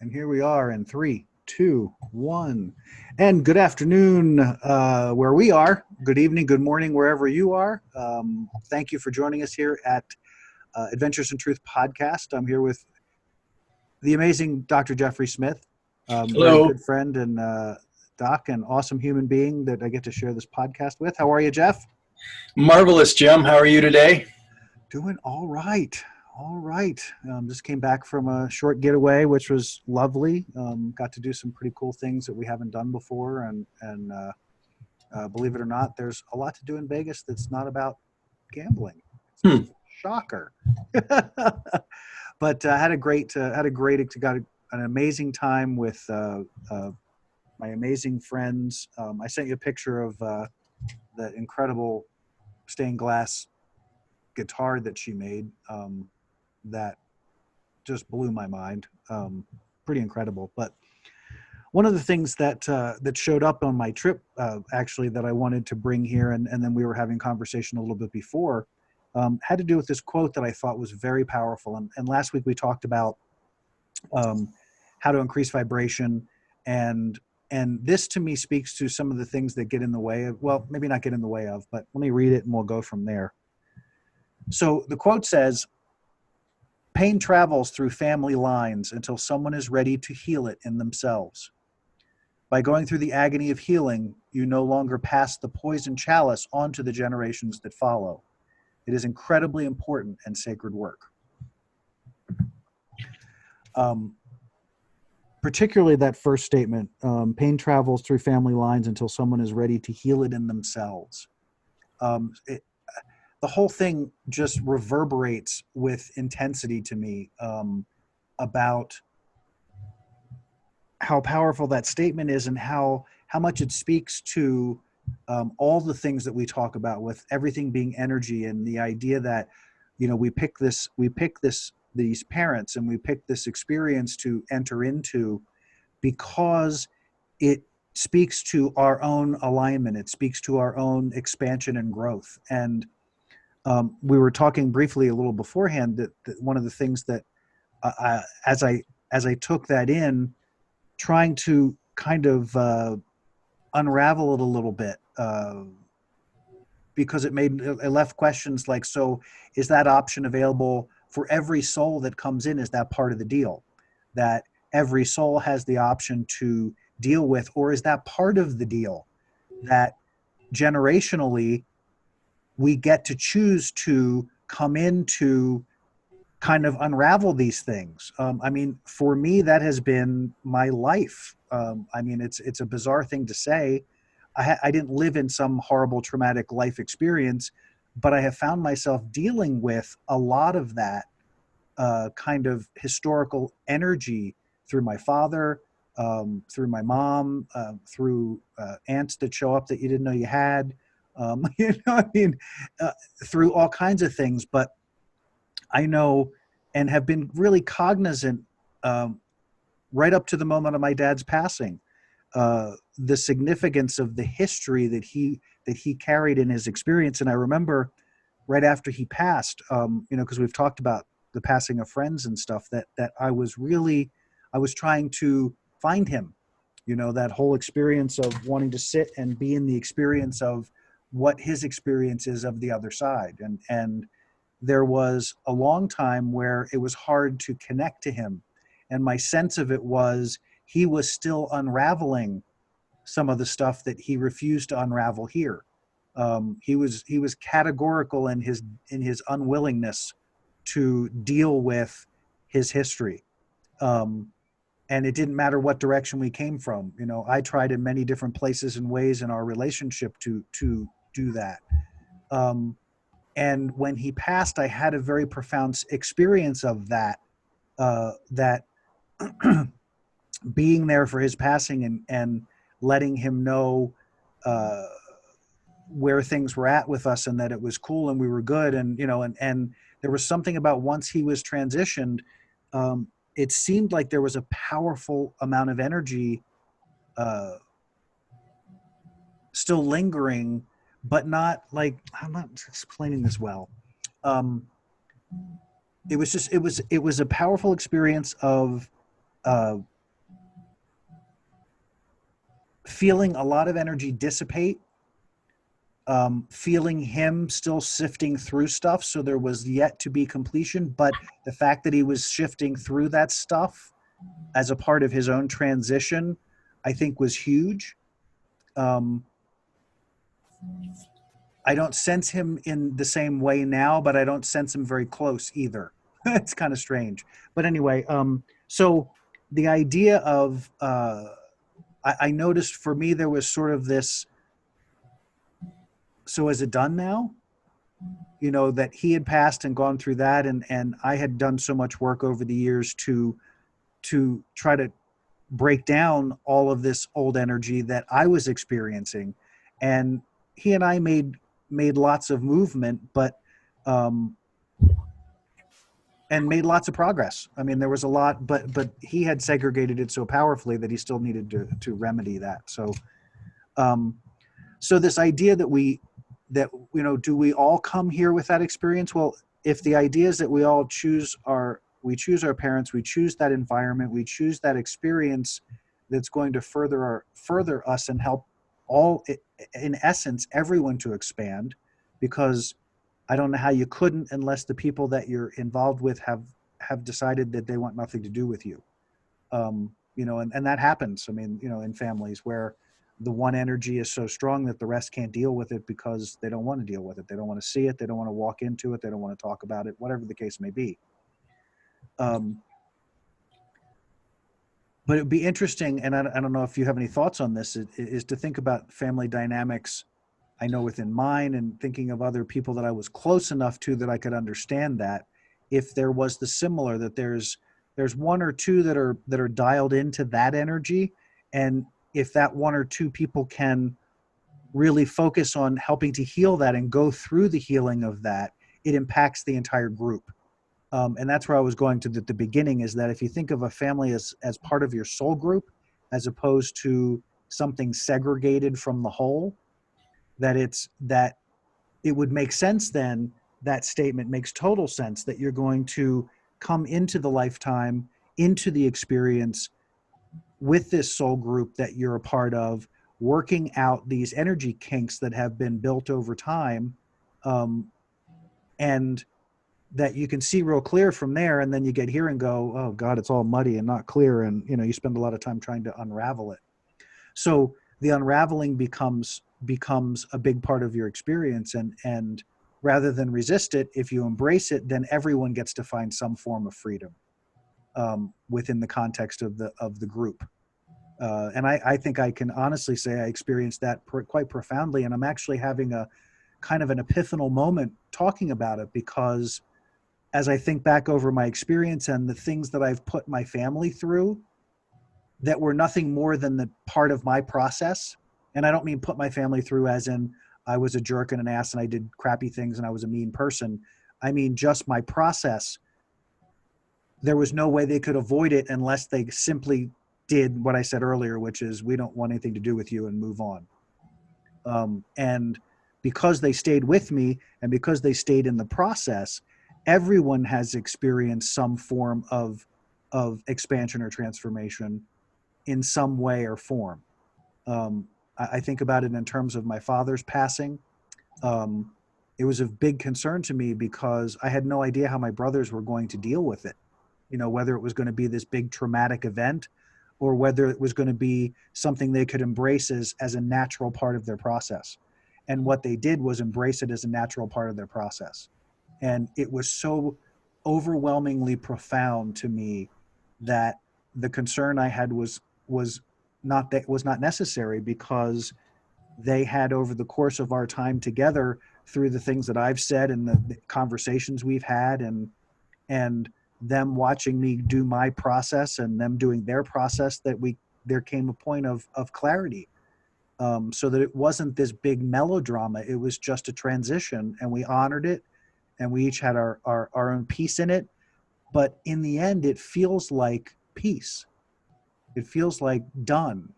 And here we are in 3, 2, 1. And good afternoon where we are. Good evening, good morning, wherever you are. Thank you for joining us here at Adventures in Truth podcast. I'm here with the amazing Dr. Jeffrey Smith, very Hello. good friend and doc, an awesome human being that I get to share this podcast with. How are you, Jeff? Marvelous, Jim. How are you today? Doing all right. All right. Just came back from a short getaway, which was lovely. Got to do some pretty cool things that we haven't done before. And believe it or not, there's a lot to do in Vegas that's not about gambling. Shocker. But got an amazing time with my amazing friends. I sent you a picture of the incredible stained glass guitar that she made that just blew my mind. Pretty incredible. But one of the things that showed up on my trip actually that I wanted to bring here, and then we were having conversation a little bit before, had to do with this quote that I thought was very powerful. And last week we talked about how to increase vibration, and this to me speaks to some of the things that get in the way of, well, maybe not get in the way of, but let me read it and we'll go from there. So the quote says, "Pain travels through family lines until someone is ready to heal it in themselves. By going through the agony of healing, you no longer pass the poison chalice on to the generations that follow. It is incredibly important and sacred work." Particularly that first statement, pain travels through family lines until someone is ready to heal it in themselves. The whole thing just reverberates with intensity to me about how powerful that statement is and how much it speaks to all the things that we talk about, with everything being energy, and the idea that, you know, we pick these parents and we pick this experience to enter into because it speaks to our own alignment. It speaks to our own expansion and growth. And we were talking briefly a little beforehand that one of the things that as I took that in, trying to kind of unravel it a little bit, because it left questions like, so is that option available for every soul that comes in? Is that part of the deal, that every soul has the option to deal with? Or is that part of the deal that generationally we get to choose to come in to kind of unravel these things? I mean, for me, that has been my life. I mean, it's a bizarre thing to say. I didn't live in some horrible traumatic life experience, but I have found myself dealing with a lot of that kind of historical energy through my father, through my mom, through aunts that show up that you didn't know you had, through all kinds of things. But I know and have been really cognizant right up to the moment of my dad's passing, the significance of the history that he carried in his experience. And I remember right after he passed, because we've talked about the passing of friends and stuff, that I was trying to find him, that whole experience of wanting to sit and be in the experience of what his experience is of the other side. And there was a long time where it was hard to connect to him. And my sense of it was he was still unraveling some of the stuff that he refused to unravel here. He was categorical in his unwillingness to deal with his history. And it didn't matter what direction we came from. I tried in many different places and ways in our relationship to do that. And when he passed, I had a very profound experience of that, that being there for his passing and letting him know where things were at with us, and that it was cool and we were good. And, and there was something about once he was transitioned, it seemed like there was a powerful amount of energy still lingering, but not like, I'm not explaining this well. It was a powerful experience of feeling a lot of energy dissipate, feeling him still sifting through stuff. So there was yet to be completion, but the fact that he was shifting through that stuff as a part of his own transition, I think was huge. Um, I don't sense him in the same way now, but I don't sense him very close either. It's kind of strange. But anyway, so the idea of, I noticed for me, there was sort of this, so is it done now? You know, that he had passed and gone through that. And I had done so much work over the years to try to break down all of this old energy that I was experiencing. And he and I made lots of movement, but um, and made lots of progress. I mean, there was a lot, but he had segregated it so powerfully that he still needed to remedy that. So um, so this idea that do we all come here with that experience? Well, if the idea is that we choose our parents, we choose that environment, we choose that experience that's going to further us and help all, in essence, everyone to expand, because I don't know how you couldn't, unless the people that you're involved with have decided that they want nothing to do with you. And that happens. I mean, in families where the one energy is so strong that the rest can't deal with it because they don't want to deal with it. They don't want to see it. They don't want to walk into it. They don't want to talk about it, whatever the case may be. Um, but it'd be interesting, and I don't know if you have any thoughts on this, is to think about family dynamics. I know within mine, and thinking of other people that I was close enough to that I could understand that, if there was the similar, that there's one or two that are dialed into that energy, and if that one or two people can really focus on helping to heal that and go through the healing of that, it impacts the entire group. And that's where I was going to the beginning, is that if you think of a family as part of your soul group, as opposed to something segregated from the whole, that it would make sense then, that statement makes total sense, that you're going to come into the lifetime, into the experience with this soul group that you're a part of, working out these energy kinks that have been built over time, um, and that you can see real clear from there. And then you get here and go, oh God, it's all muddy and not clear. And you spend a lot of time trying to unravel it. So the unraveling becomes a big part of your experience. And rather than resist it, if you embrace it, then everyone gets to find some form of freedom within the context of the group. And I think I can honestly say I experienced that quite profoundly. And I'm actually having a kind of an epiphanal moment talking about it, because as I think back over my experience and the things that I've put my family through that were nothing more than the part of my process. And I don't mean put my family through as in I was a jerk and an ass and I did crappy things and I was a mean person. I mean, just my process. There was no way they could avoid it unless they simply did what I said earlier, which is, we don't want anything to do with you, and move on. And because they stayed with me and because they stayed in the process, everyone has experienced some form of expansion or transformation in some way or form. I think about it in terms of my father's passing. It was of big concern to me because I had no idea how my brothers were going to deal with it. Whether it was going to be this big traumatic event, or whether it was going to be something they could embrace as a natural part of their process. And what they did was embrace it as a natural part of their process. And it was so overwhelmingly profound to me that the concern I had was not necessary, because they had, over the course of our time together, through the things that I've said and the conversations we've had, and them watching me do my process and them doing their process, that there came a point of clarity, so that it wasn't this big melodrama. It was just a transition, and we honored it, and we each had our own piece in it. But in the end, it feels like peace. It feels like done.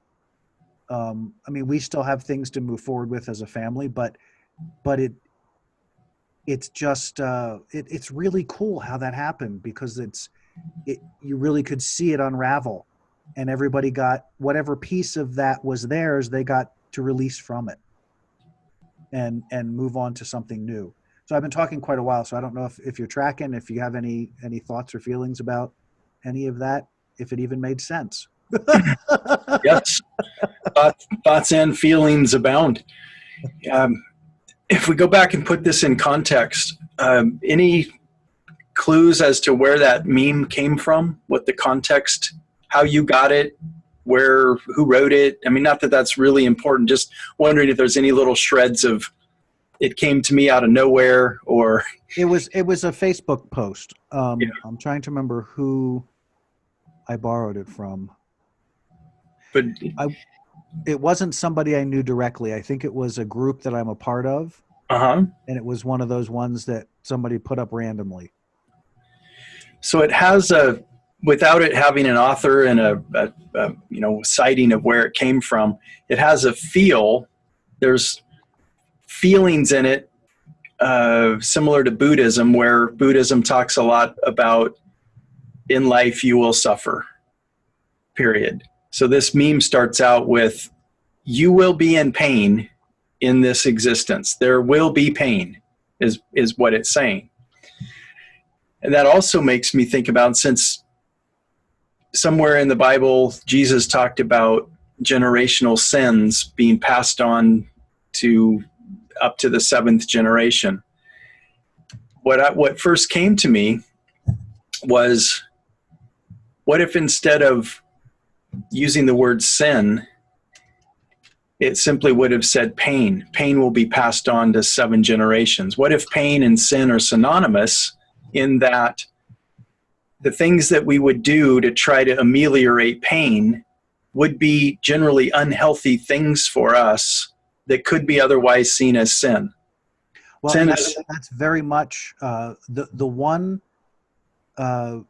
I mean, we still have things to move forward with as a family, but it's just it's really cool how that happened, because you really could see it unravel. and everybody got whatever piece of that was theirs, they got to release from it and move on to something new. So I've been talking quite a while, so I don't know if you're tracking, if you have any thoughts or feelings about any of that, if it even made sense. Yes, thoughts and feelings abound. If we go back and put this in context, any clues as to where that meme came from, what the context, how you got it, who wrote it? I mean, not that that's really important, just wondering if there's any little shreds of it came to me out of nowhere, or it was a Facebook post. Yeah. I'm trying to remember who I borrowed it from. But it wasn't somebody I knew directly. I think it was a group that I'm a part of. and it was one of those ones that somebody put up randomly. So it has without it having an author and a citing of where it came from, it has a feel. There's feelings in it, similar to Buddhism, where Buddhism talks a lot about in life you will suffer, period. So this meme starts out with, you will be in pain in this existence. There will be pain, is what it's saying. And that also makes me think about, since somewhere in the Bible, Jesus talked about generational sins being passed on to up to the 7th generation. What first came to me was, what if instead of using the word sin, it simply would have said pain? Pain will be passed on to 7 generations. What if pain and sin are synonymous, in that the things that we would do to try to ameliorate pain would be generally unhealthy things for us that could be otherwise seen as sin? Well, sin that's very much the one, I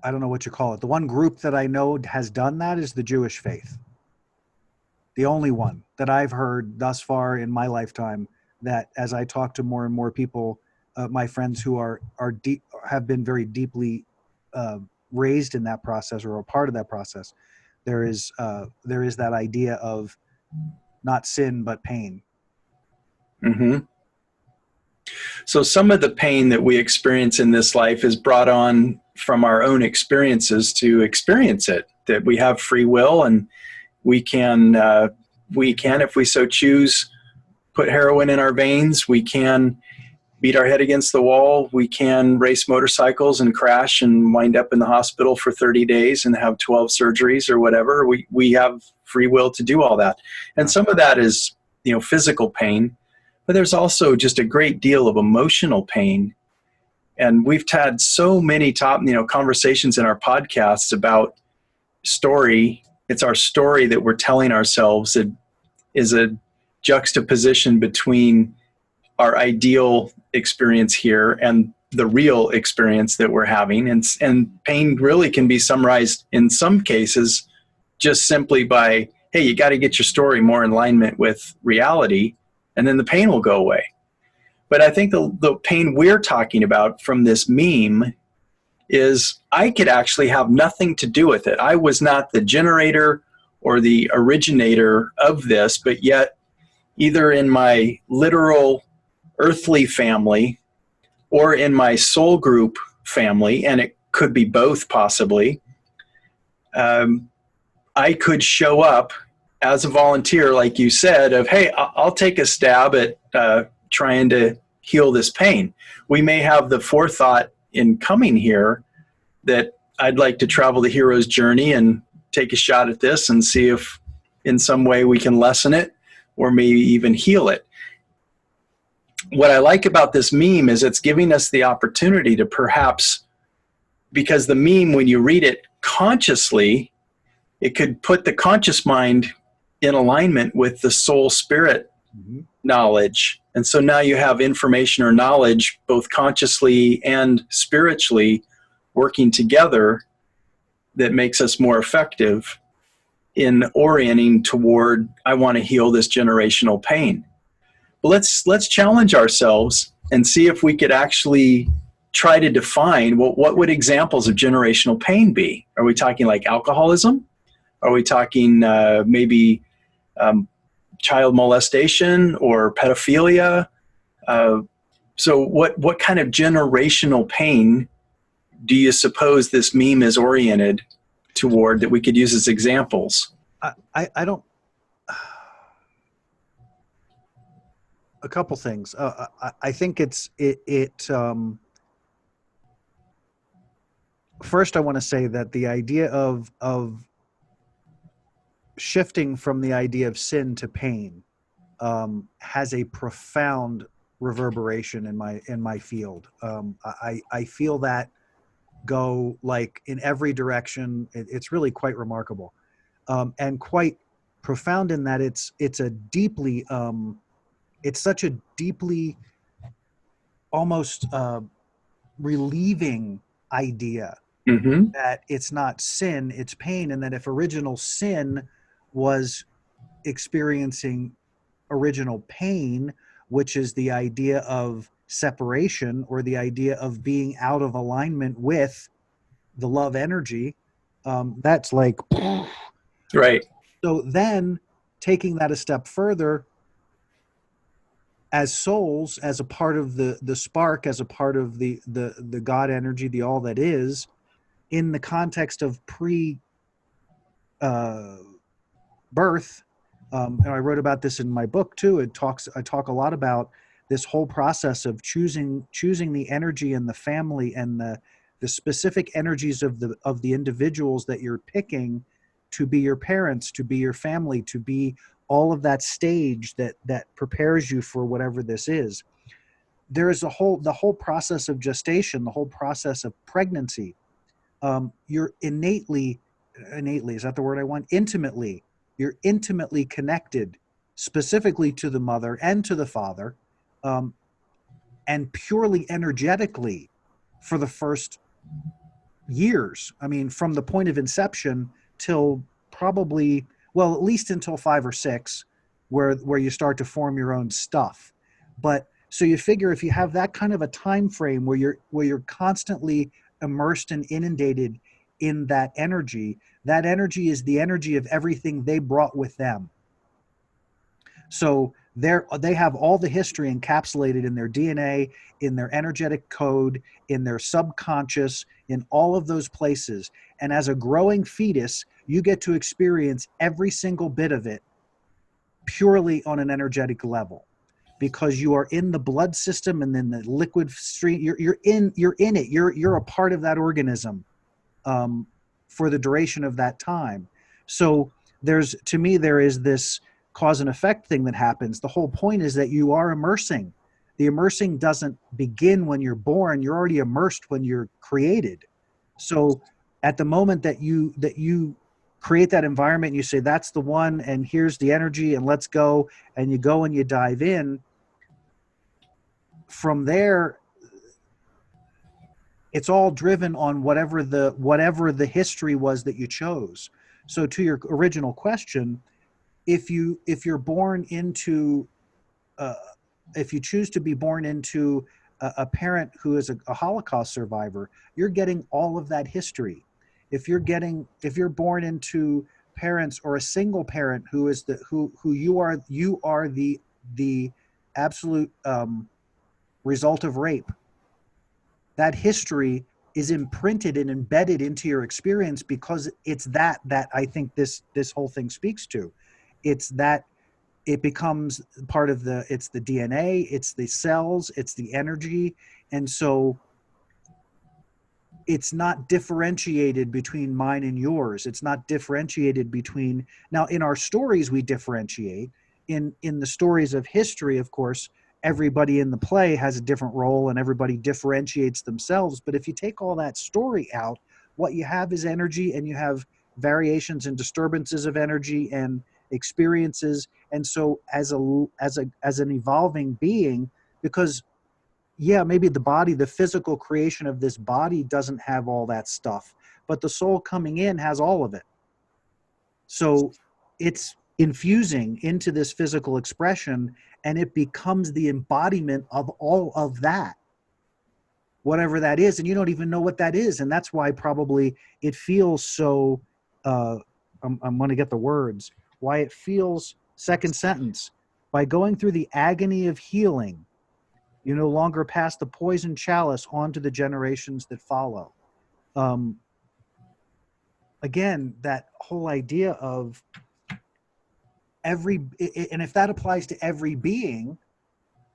don't know what you call it, the one group that I know has done that is the Jewish faith. The only one that I've heard thus far in my lifetime, that as I talk to more and more people, my friends who have been very deeply raised in that process or a part of that process, there is that idea of not sin but pain. Mm-hmm. So some of the pain that we experience in this life is brought on from our own experiences to experience it. That we have free will, and we can, if we so choose, put heroin in our veins. We can beat our head against the wall. We can race motorcycles and crash and wind up in the hospital for 30 days and have 12 surgeries or whatever. We have free will to do all that. And some of that is, physical pain, but there's also just a great deal of emotional pain. And we've had so many conversations in our podcasts about story. It's our story that we're telling ourselves. It is a juxtaposition between our ideal experience here and the real experience that we're having. And pain really can be summarized in some cases just simply by, hey, you got to get your story more in alignment with reality, and then the pain will go away. But I think the pain we're talking about from this meme is, I could actually have nothing to do with it. I was not the generator or the originator of this, but yet either in my literal earthly family or in my soul group family, and it could be both possibly, I could show up as a volunteer, like you said, of, hey, I'll take a stab at trying to heal this pain. We may have the forethought in coming here that I'd like to travel the hero's journey and take a shot at this and see if in some way we can lessen it or maybe even heal it. What I like about this meme is it's giving us the opportunity to perhaps, because the meme, when you read it consciously, it could put the conscious mind in alignment with the soul spirit knowledge. And so now you have information or knowledge, both consciously and spiritually, working together, that makes us more effective in orienting toward, I want to heal this generational pain. But let's challenge ourselves and see if we could actually try to define, well, what would examples of generational pain be? Are we talking like alcoholism? Are we talking maybe child molestation or pedophilia? So what kind of generational pain do you suppose this meme is oriented toward that we could use as examples? I don't. A couple things. I think first I want to say that the idea of shifting from the idea of sin to pain has a profound reverberation in my field. I feel that go like in every direction. It's really quite remarkable, and quite profound in that it's a deeply it's such a deeply almost relieving idea Mm-hmm. that it's not sin, it's pain, and that if original sin was experiencing original pain, which is the idea of separation or the idea of being out of alignment with the love energy, that's like Right. so then taking that a step further as souls, as a part of the spark, as a part of the God energy, the all that is, in the context of pre birth, and I wrote about this in my book too. I talk a lot about this whole process of choosing the energy and the family and the specific energies of the individuals that you're picking to be your parents, to be your family, to be all of that stage that prepares you for whatever this is. There is the whole process of gestation, the whole process of pregnancy. You're innately, is that the word I want? Intimately, you're intimately connected, specifically to the mother and to the father, um, and purely energetically for the first years. I mean, from the point of inception till probably, well, at least until 5 or 6, where you start to form your own stuff. But so you figure if you have that kind of a time frame where you're constantly immersed and inundated in that energy is the energy of everything they brought with them. So they have all the history encapsulated in their DNA, in their energetic code, in their subconscious, in all of those places. And as a growing fetus, you get to experience every single bit of it purely on an energetic level, because you are in the blood system and then the liquid stream. You're in it. You're a part of that organism for the duration of that time. So to me there is this cause and effect thing that happens. The whole point is that you are immersing. The immersing doesn't begin when you're born. You're already immersed when you're created. So at the moment that you create that environment, you say that's the one, and here's the energy, and let's go, and you go and you dive in. From there, it's all driven on whatever the history was that you chose. So to your original question, if you're born into uh, if you choose to be born into a parent who is a Holocaust survivor, you're getting all of that history. If you're born into parents or a single parent who is who you are the absolute result of rape, that history is imprinted and embedded into your experience, because it's that I think this whole thing speaks to. It's that it becomes part of it's the DNA, it's the cells, it's the energy. And so it's not differentiated between mine and yours. It's not differentiated between, now in our stories we differentiate. In the stories of history, of course, everybody in the play has a different role and everybody differentiates themselves. But if you take all that story out, what you have is energy, and you have variations and disturbances of energy and experiences. And so as an evolving being, because yeah, maybe the physical creation of this body doesn't have all that stuff, but the soul coming in has all of it. So it's infusing into this physical expression, and it becomes the embodiment of all of that. whatever that is, and you don't even know what that is. And that's why probably it feels so, I'm going to get the words, why it feels, second sentence, by going through the agony of healing, you no longer pass the poison chalice on to the generations that follow. Again, that whole idea of and if that applies to every being,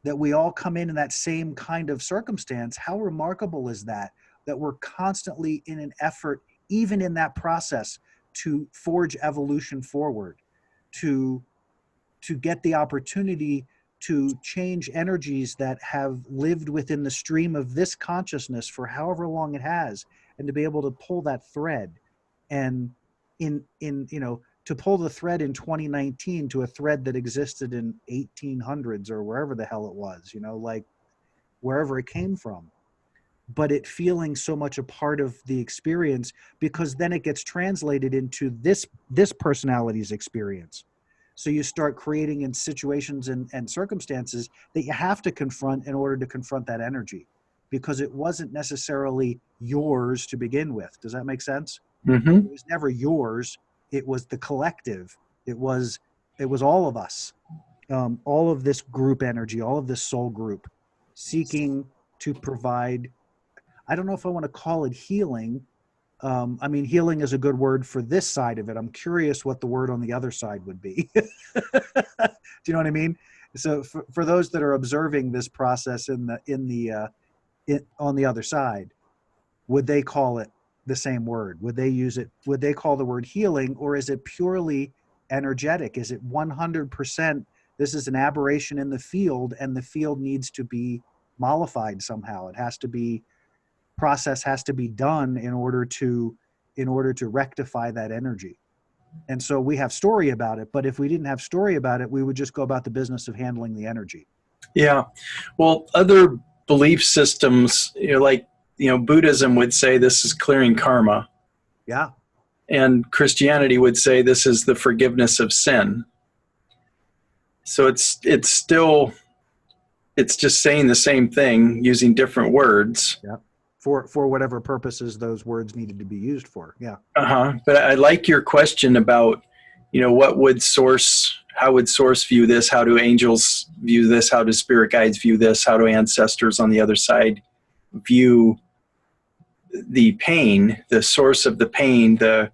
that we all come in that same kind of circumstance, how remarkable is that we're constantly in an effort, even in that process, to forge evolution forward, to get the opportunity to change energies that have lived within the stream of this consciousness for however long it has, and to be able to pull that thread, and to pull the thread in 2019 to a thread that existed in 1800s or wherever the hell it was, like wherever it came from, but it feeling so much a part of the experience, because then it gets translated into this personality's experience. So you start creating in situations and circumstances that you have to confront in order to confront that energy, because it wasn't necessarily yours to begin with. Does that make sense? Mm-hmm. It was never yours. It was the collective. It was all of us, all of this group energy, all of this soul group seeking to provide, I don't know if I want to call it healing. I mean, healing is a good word for this side of it. I'm curious what the word on the other side would be. Do you know what I mean? So for those that are observing this process on the other side, would they call it the same word? Would they use it? Would they call the word healing, or is it purely energetic? Is it 100%? This is an aberration in the field, and the field needs to be mollified somehow. It has to be, process has to be done in order to rectify that energy. And so we have story about it, but if we didn't have story about it, we would just go about the business of handling the energy. Yeah. Well, other belief systems, Buddhism would say this is clearing karma. Yeah. And Christianity would say this is the forgiveness of sin. So it's just saying the same thing using different words. Yeah. For whatever purposes those words needed to be used for. Yeah. But I like your question about, how would source view this? How do angels view this? How do spirit guides view this? How do ancestors on the other side view the pain, the source of the pain, the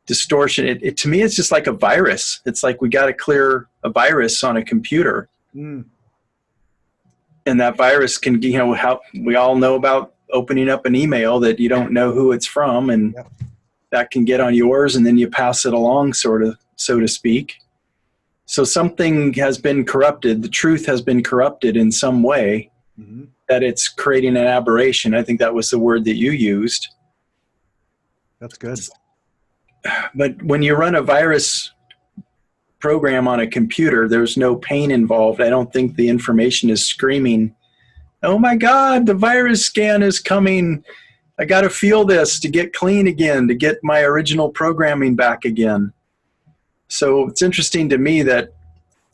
distortion? It to me, it's just like a virus. It's like we got to clear a virus on a computer. Mm. And that virus can, how we all know about opening up an email that you don't know who it's from, and Yep. that can get on yours, and then you pass it along, sort of, so to speak. So something has been corrupted. The truth has been corrupted in some way, mm-hmm. that it's creating an aberration. I think that was the word that you used. That's good. But when you run a virus program on a computer, there's no pain involved. I don't think the information is screaming, "Oh my God, the virus scan is coming. I got to feel this to get clean again, to get my original programming back again." So it's interesting to me that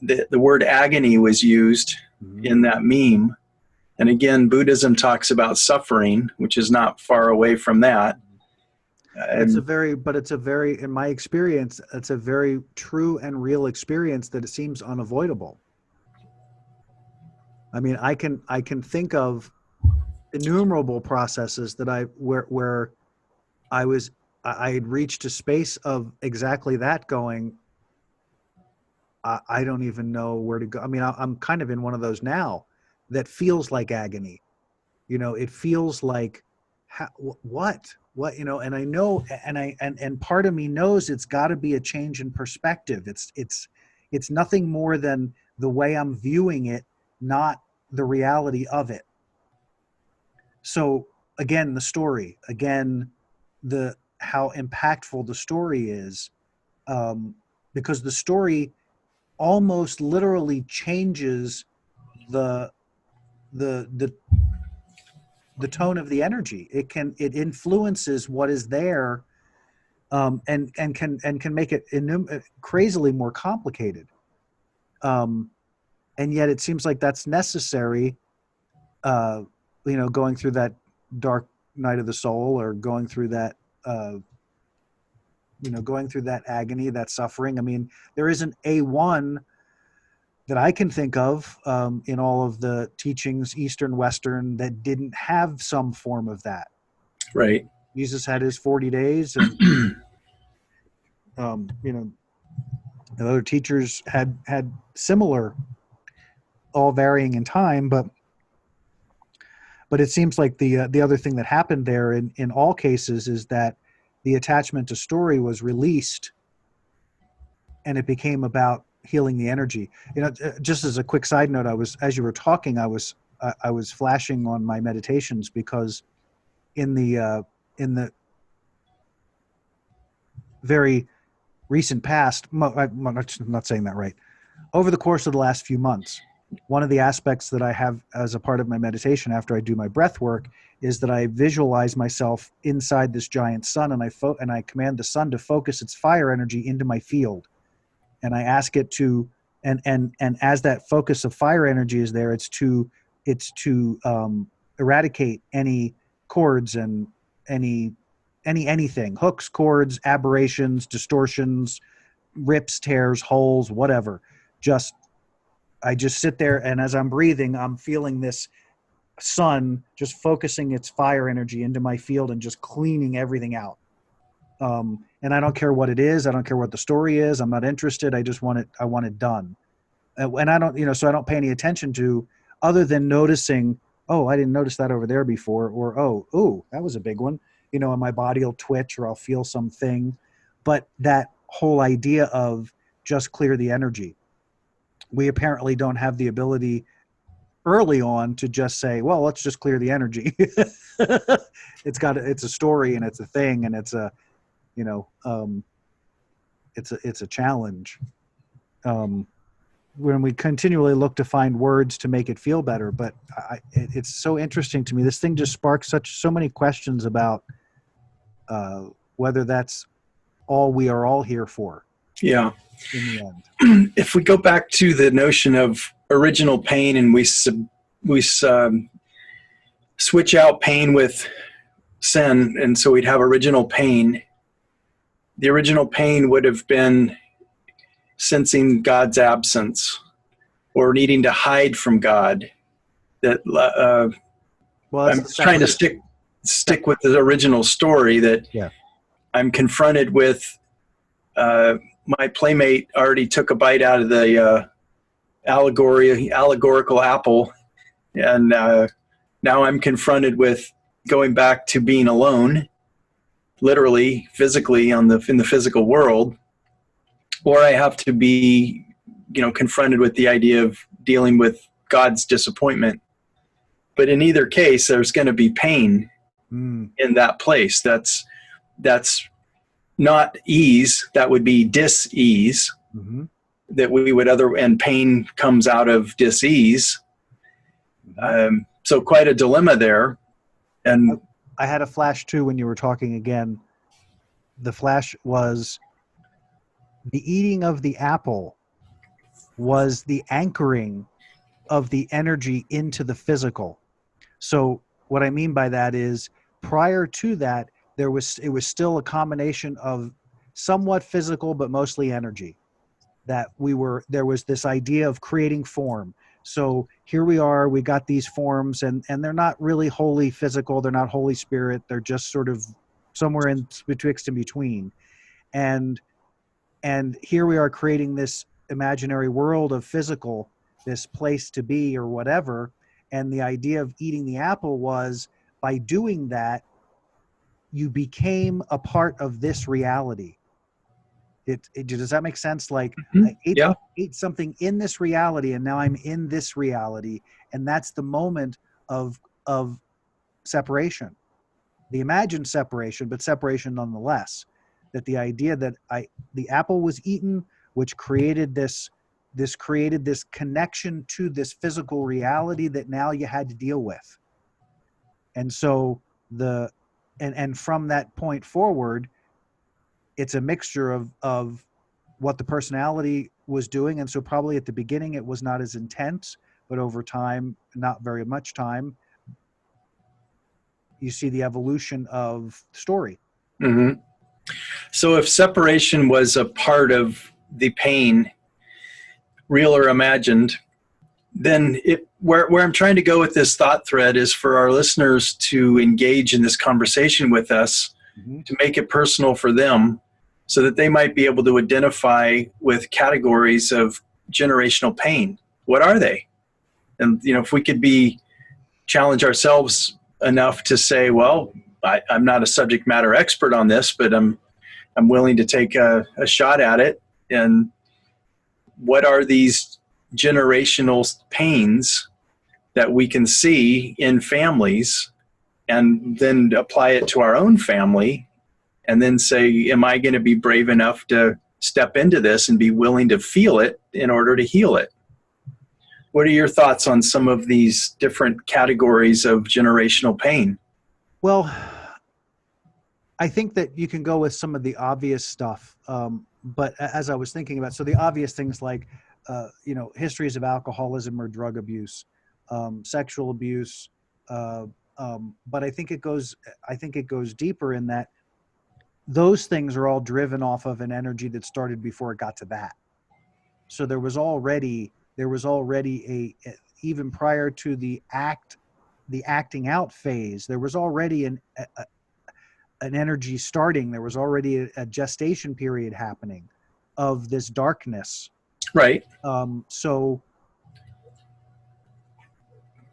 the word agony was used, mm-hmm. in that meme. And again, Buddhism talks about suffering, which is not far away from that. It's a very, in my experience, it's a very true and real experience that it seems unavoidable. I mean, I can think of innumerable processes that where I had reached a space of exactly that, going, I don't even know where to go. I mean, I'm kind of in one of those now that feels like agony. It feels like, what, and I know, and part of me knows it's got to be a change in perspective. It's nothing more than the way I'm viewing it, not the reality of it. So again, the story, how impactful the story is, because the story almost literally changes the tone of the energy. It influences what is there, and can make it crazily more complicated. And yet it seems like that's necessary, going through that dark night of the soul, or going through that, going through that agony, that suffering. I mean, there isn't a one that I can think of in all of the teachings, Eastern, Western, that didn't have some form of that. Right. Jesus had his 40 days, and other teachers had similar, all varying in time, but it seems like the other thing that happened there in all cases is that the attachment to story was released, and it became about healing the energy. Just as a quick side note, as you were talking, I was flashing on my meditations, because in the very recent past, I'm not saying that right, over the course of the last few months, one of the aspects that I have as a part of my meditation after I do my breath work is that I visualize myself inside this giant sun, and I command the sun to focus its fire energy into my field, and I ask it to, and as that focus of fire energy is there, it's to eradicate any cords and anything, hooks, cords, aberrations, distortions, rips, tears, holes, whatever. I just sit there, and as I'm breathing, I'm feeling this sun just focusing its fire energy into my field and just cleaning everything out. And I don't care what it is. I don't care what the story is. I'm not interested. I just want it. I want it done. And I don't, so I don't pay any attention to, other than noticing, oh, I didn't notice that over there before, or, oh, that was a big one. And my body will twitch, or I'll feel something. But that whole idea of just clear the energy, we apparently don't have the ability early on to just say, well, let's just clear the energy. It's a story, and it's a thing, and it's a, it's a challenge. When we continually look to find words to make it feel better, but it's so interesting to me. This thing just sparks so many questions about whether that's all we are all here for. Yeah. In the end, if we go back to the notion of original pain, and we switch out pain with sin, and so we'd have original pain. The original pain would have been sensing God's absence, or needing to hide from God. That I'm trying to stick with the original story, that I'm confronted with. My playmate already took a bite out of the allegorical apple, and now I'm confronted with going back to being alone, literally, physically, in the physical world, or I have to be, confronted with the idea of dealing with God's disappointment. But in either case, there's going to be pain in that place. That's not ease. That would be dis-ease. Mm-hmm. That we would and pain comes out of dis-ease. So quite a dilemma there. And I had a flash too when you were talking again. The flash was the eating of the apple was the anchoring of the energy into the physical. So what I mean by that is, prior to that, it was still a combination of somewhat physical, but mostly energy. There was this idea of creating form. So here we are, we got these forms, and they're not really wholly physical. They're not Holy Spirit. They're just sort of somewhere in betwixt and between. And here we are creating this imaginary world of physical, this place to be or whatever. And the idea of eating the apple was, by doing that, you became a part of this reality. Does that make sense? Like, I ate something in this reality, and now I'm in this reality, and that's the moment of separation, the imagined separation, but separation nonetheless. That the idea that the apple was eaten, which created this connection to this physical reality that now you had to deal with, and so and from that point forward, it's a mixture of what the personality was doing. And so probably at the beginning it was not as intense, but over time, not very much time, you see the evolution of the story. Mm-hmm. So if separation was a part of the pain, real or imagined, then where I'm trying to go with this thought thread is for our listeners to engage in this conversation with us, Mm-hmm. to make it personal for them, so that they might be able to identify with categories of generational pain. What are they? And if we could challenge ourselves enough to say, well, I'm not a subject matter expert on this, but I'm willing to take a shot at it. And what are these generational pains that we can see in families, and then apply it to our own family, and then say, am I going to be brave enough to step into this and be willing to feel it in order to heal it? What are your thoughts on some of these different categories of generational pain? Well, I think that you can go with some of the obvious stuff, but as I was thinking about, so the obvious things like, histories of alcoholism or drug abuse, sexual abuse, but I think it goes deeper in that those things are all driven off of an energy that started before it got to that. So there was already even prior to the acting out phase, there was already an energy starting. There was already a gestation period happening of this darkness. Right. So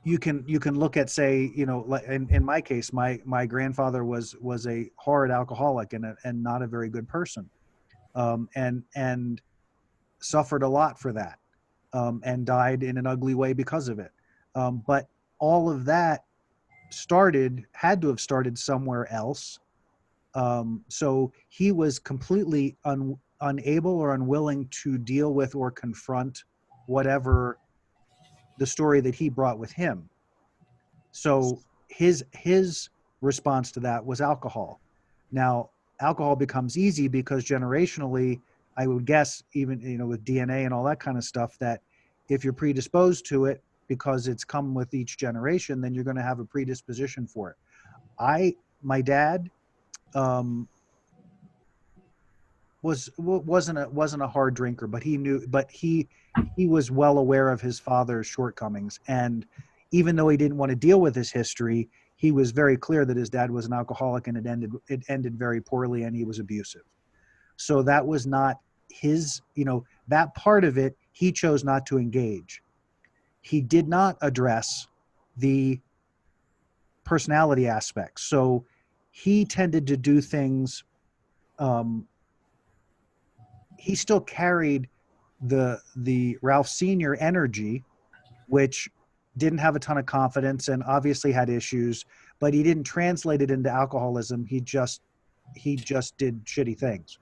you can look at, say, like in my case, my grandfather was a horrid alcoholic and not a very good person, and suffered a lot for that, and died in an ugly way because of it. But all of that had to have started somewhere else. So he was completely unable or unwilling to deal with or confront whatever the story that he brought with him. So his response to that was alcohol. Now, alcohol becomes easy because generationally, I would guess, even with DNA and all that kind of stuff, that if you're predisposed to it because it's come with each generation, then you're going to have a predisposition for it. My dad wasn't a hard drinker, but he was well aware of his father's shortcomings, and even though he didn't want to deal with his history, he was very clear that his dad was an alcoholic, and it ended very poorly, and he was abusive. So that was not his, that part of it, he chose not to engage. He did not address the personality aspects. So he tended to do things, he still carried the Ralph Sr. energy, which didn't have a ton of confidence and obviously had issues, but he didn't translate it into alcoholism. He just did shitty things,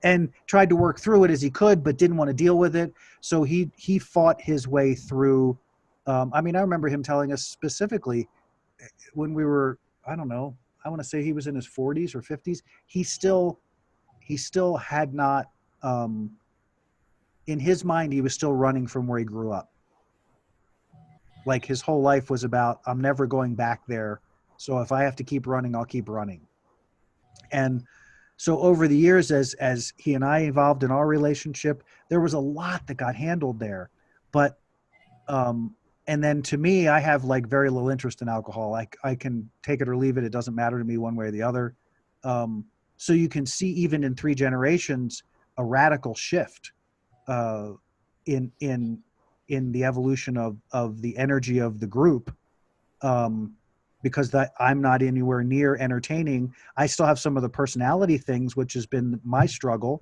and tried to work through it as he could, but didn't want to deal with it. So he fought his way through. I remember him telling us specifically when we were, I don't know, I want to say he was in his 40s or 50s. He still had not, in his mind, he was still running from where he grew up. Like his whole life was about, I'm never going back there. So if I have to keep running, I'll keep running. And so over the years, as he and I evolved in our relationship, there was a lot that got handled there. But, and then to me, I have like very little interest in alcohol. I can take it or leave it. It doesn't matter to me one way or the other. So you can see even in 3 generations, a radical shift in the evolution of the energy of the group, because I'm not anywhere near entertaining. I still have some of the personality things, which has been my struggle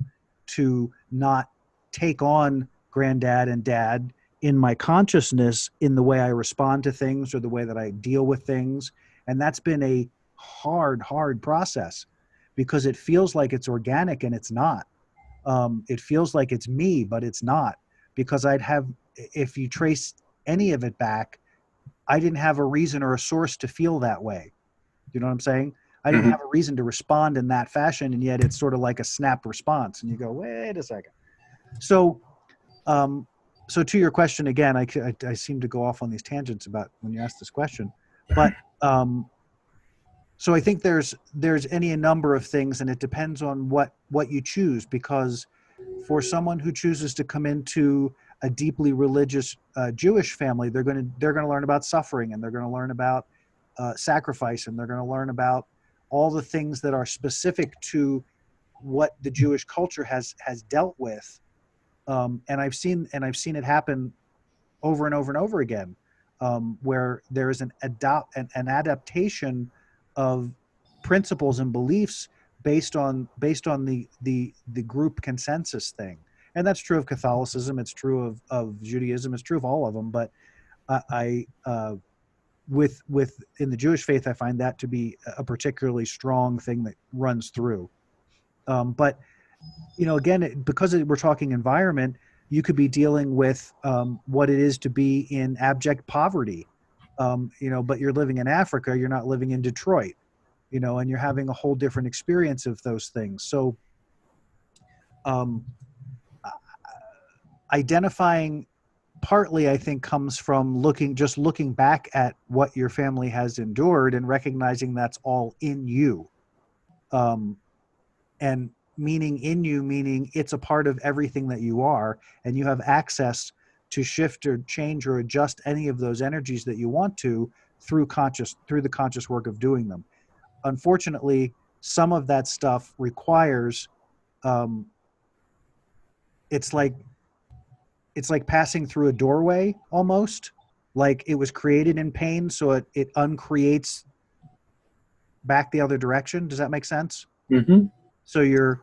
to not take on granddad and dad in my consciousness in the way I respond to things or the way that I deal with things. And that's been a hard process because it feels like it's organic and it's not. It feels like it's me, but it's not, because if you trace any of it back, I didn't have a reason or a source to feel that way. You know what I'm saying? I didn't have a reason to respond in that fashion, and yet it's sort of like a snap response, and you go, wait a second. So, so to your question again, I seem to go off on these tangents about when you ask this question, But so I think there's any number of things, and it depends on what you choose, because for someone who chooses to come into a deeply religious Jewish family, they're going to learn about suffering, and they're going to learn about sacrifice, and they're going to learn about all the things that are specific to what the Jewish culture has dealt with. And I've seen it happen over and over and over again, where there is an adaptation of principles and beliefs based on the group consensus thing. And that's true of Catholicism. It's true of Judaism. It's true of all of them. But with in the Jewish faith, I find that to be a particularly strong thing that runs through. But again, because we're talking environment, you could be dealing with what it is to be in abject poverty, but you're living in Africa. You're not living in Detroit, and you're having a whole different experience of those things. So identifying partly, I think, comes from looking back at what your family has endured and recognizing that's all in you. And meaning it's a part of everything that you are, and you have access to shift or change or adjust any of those energies that you want to through the conscious work of doing them. Unfortunately, some of that stuff requires it's like passing through a doorway almost. Like it was created in pain, so it uncreates back the other direction. Does that make sense? Mm-hmm. So you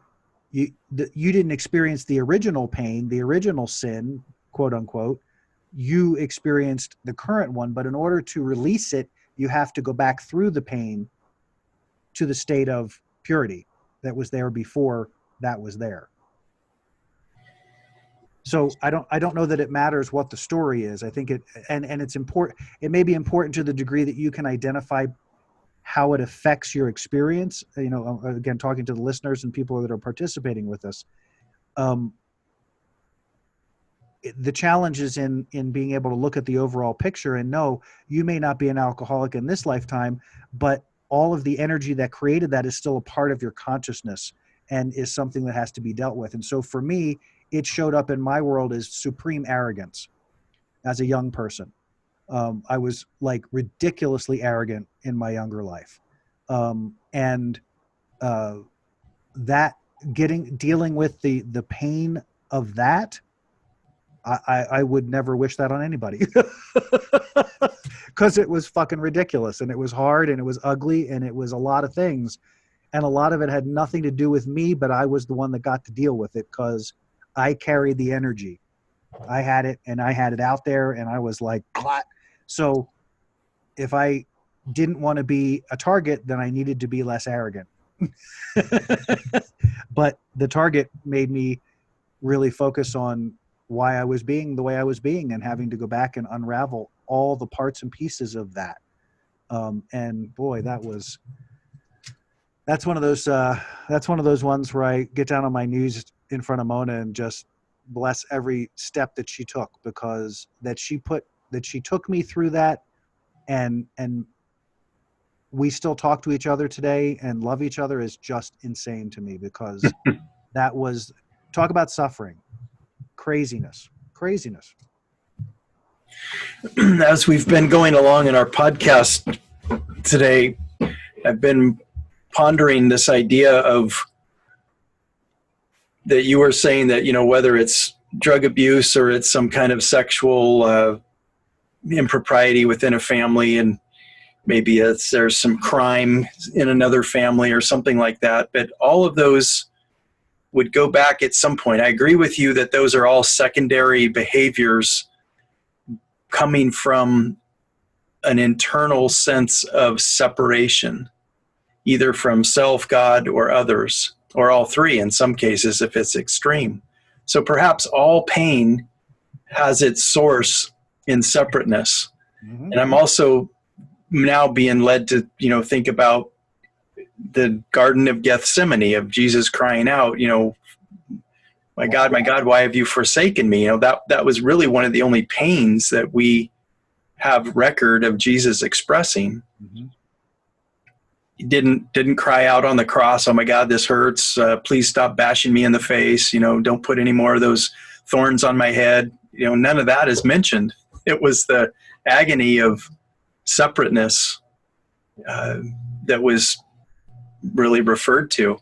didn't experience the original pain, the original sin, quote unquote. You experienced the current one, but in order to release it, you have to go back through the pain to the state of purity that was there before that was there. So I don't know that it matters what the story is. I think it's important. It may be important to the degree that you can identify how it affects your experience. Again, talking to the listeners and people that are participating with us. The challenge is in being able to look at the overall picture and know you may not be an alcoholic in this lifetime, but all of the energy that created that is still a part of your consciousness and is something that has to be dealt with. And so for me, it showed up in my world as supreme arrogance as a young person. I was like ridiculously arrogant in my younger life. And that dealing with the pain of that, I would never wish that on anybody because it was fucking ridiculous, and it was hard, and it was ugly, and it was a lot of things. And a lot of it had nothing to do with me, but I was the one that got to deal with it because I carried the energy. I had it, and I had it out there, and I was like, Clot. So if I didn't want to be a target, then I needed to be less arrogant. But the target made me really focus on why I was being the way I was being, and having to go back and unravel all the parts and pieces of that. And boy, that's one of those ones where I get down on my knees in front of Mona and just bless every step that she took, because that she took me through that, and we still talk to each other today and love each other is just insane to me, because that was, talk about suffering, craziness. As we've been going along in our podcast today, I've been pondering this idea of that you were saying that, whether it's drug abuse or it's some kind of sexual impropriety within a family, and maybe there's some crime in another family or something like that, but all of those would go back at some point. I agree with you that those are all secondary behaviors coming from an internal sense of separation, either from self, God, or others, or all three in some cases if it's extreme. So perhaps all pain has its source in separateness. Mm-hmm. And I'm also now being led to, think about the Garden of Gethsemane, of Jesus crying out, my God, why have you forsaken me? That was really one of the only pains that we have record of Jesus expressing. Mm-hmm. He didn't cry out on the cross, "Oh my God, this hurts. Please stop bashing me in the face. Don't put any more of those thorns on my head." None of that is mentioned. It was the agony of separateness that was really referred to.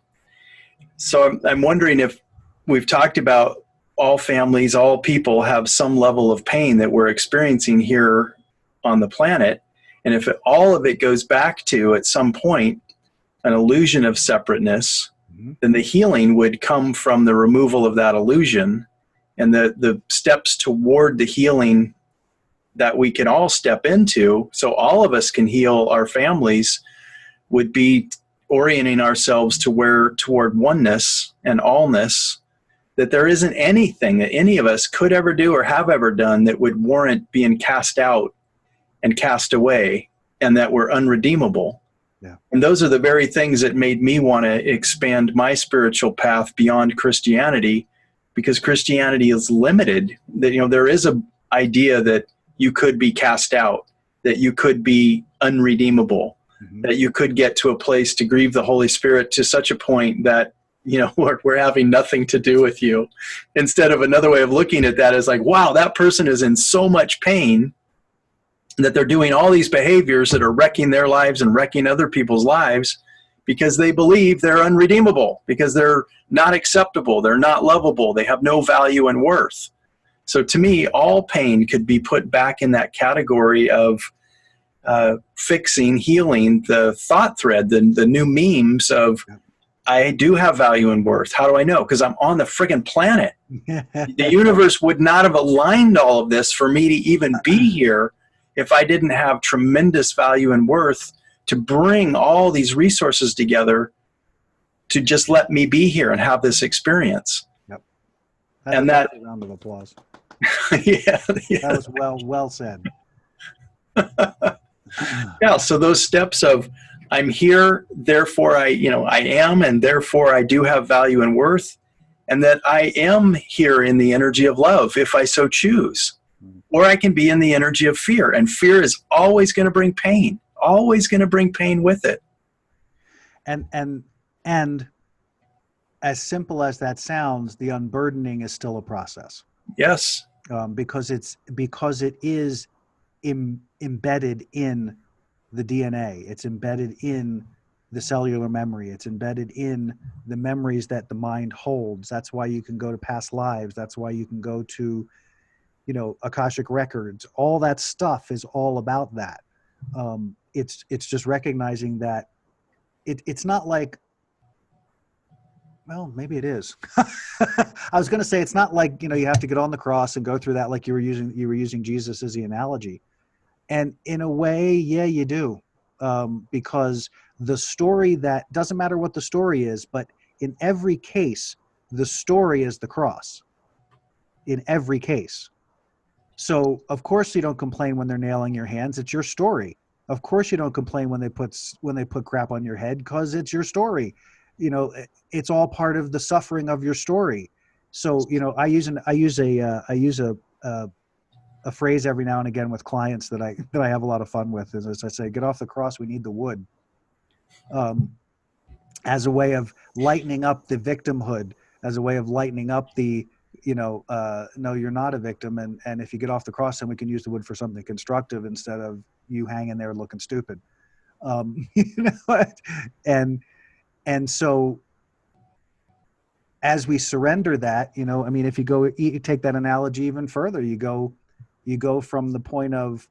So I'm wondering if we've talked about all families, all people have some level of pain that we're experiencing here on the planet. And if all of it goes back to, at some point, an illusion of separateness, Mm-hmm. then the healing would come from the removal of that illusion. And the steps toward the healing that we can all step into, so all of us can heal our families, would be orienting ourselves toward oneness and allness, that there isn't anything that any of us could ever do or have ever done that would warrant being cast out and cast away, and that we're unredeemable. Yeah. And those are the very things that made me want to expand my spiritual path beyond Christianity, because Christianity is limited. That there is a idea that you could be cast out, that you could be unredeemable, Mm-hmm. that you could get to a place to grieve the Holy Spirit to such a point that we're having nothing to do with you. Instead of another way of looking at that is like, wow, that person is in so much pain that they're doing all these behaviors that are wrecking their lives and wrecking other people's lives because they believe they're unredeemable, because they're not acceptable, they're not lovable, they have no value and worth. So to me, all pain could be put back in that category of fixing, healing the thought thread, the new memes of, I do have value and worth. How do I know? Because I'm on the friggin' planet. The universe would not have aligned all of this for me to even be here if I didn't have tremendous value and worth to bring all these resources together to just let me be here and have this experience. Yep. And that a round of applause. yeah. That was well said. Yeah. So those steps of, I'm here, therefore I am, and therefore I do have value and worth, and that I am here in the energy of love if I so choose. Or I can be in the energy of fear, and fear is always going to bring pain, always going to bring pain with it. And as simple as that sounds, the unburdening is still a process. Yes. Because it is embedded in the DNA. It's embedded in the cellular memory. It's embedded in the memories that the mind holds. That's why you can go to past lives. That's why you can go to, Akashic records. All that stuff is all about that. It's just recognizing that it's not like, well, maybe it is. I was going to say, it's not like, you have to get on the cross and go through that, like you were using Jesus as the analogy. And in a way, yeah, you do. Because the story, that doesn't matter what the story is, but in every case, the story is the cross. In every case. So of course you don't complain when they're nailing your hands. It's your story. Of course you don't complain when they put crap on your head, because it's your story. It's all part of the suffering of your story. So I use a phrase every now and again with clients that I have a lot of fun with, is as I say, get off the cross, we need the wood. As a way of lightening up the victimhood, as a way of lightening up the, no, you're not a victim. And if you get off the cross, then we can use the wood for something constructive instead of you hanging there looking stupid. And so as we surrender that, if you take that analogy even further, you go from the point of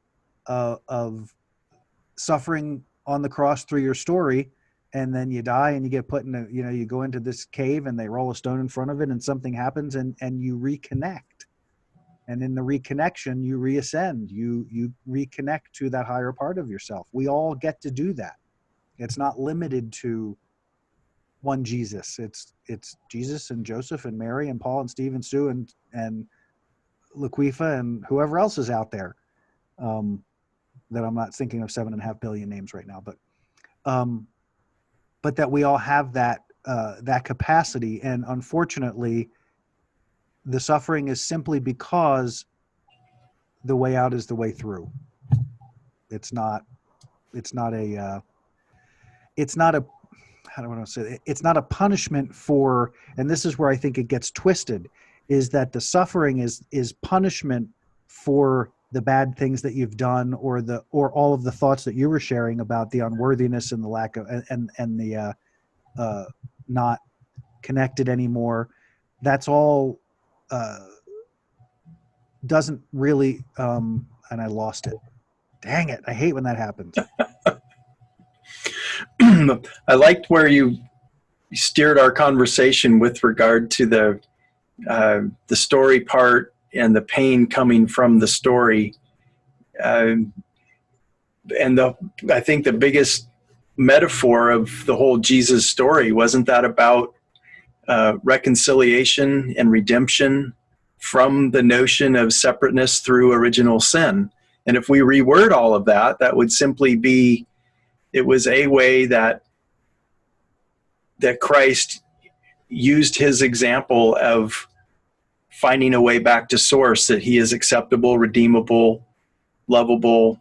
suffering on the cross through your story, and then you die and you get put in you go into this cave and they roll a stone in front of it and something happens and you reconnect. And in the reconnection, you reascend, you reconnect to that higher part of yourself. We all get to do that. It's not limited to one Jesus. It's Jesus and Joseph and Mary and Paul and Steve and Sue and Laquifa and whoever else is out there, that I'm not thinking of 7.5 billion names right now, but that we all have that capacity. And unfortunately, the suffering is simply because the way out is the way through. It's not. It's not a. It's not a. How do I want to say it? It's not a punishment for. And this is where I think it gets twisted. Is that the suffering is punishment for the bad things that you've done, or all of the thoughts that you were sharing about the unworthiness and the lack of and the not connected anymore. That's all doesn't really. And I lost it. Dang it! I hate when that happens. I liked where you steered our conversation with regard to the story part and the pain coming from the story. And I think the biggest metaphor of the whole Jesus story, wasn't that about reconciliation and redemption from the notion of separateness through original sin? And if we reword all of that, that would simply be, it was a way that Christ used his example of finding a way back to source, that he is acceptable, redeemable, lovable.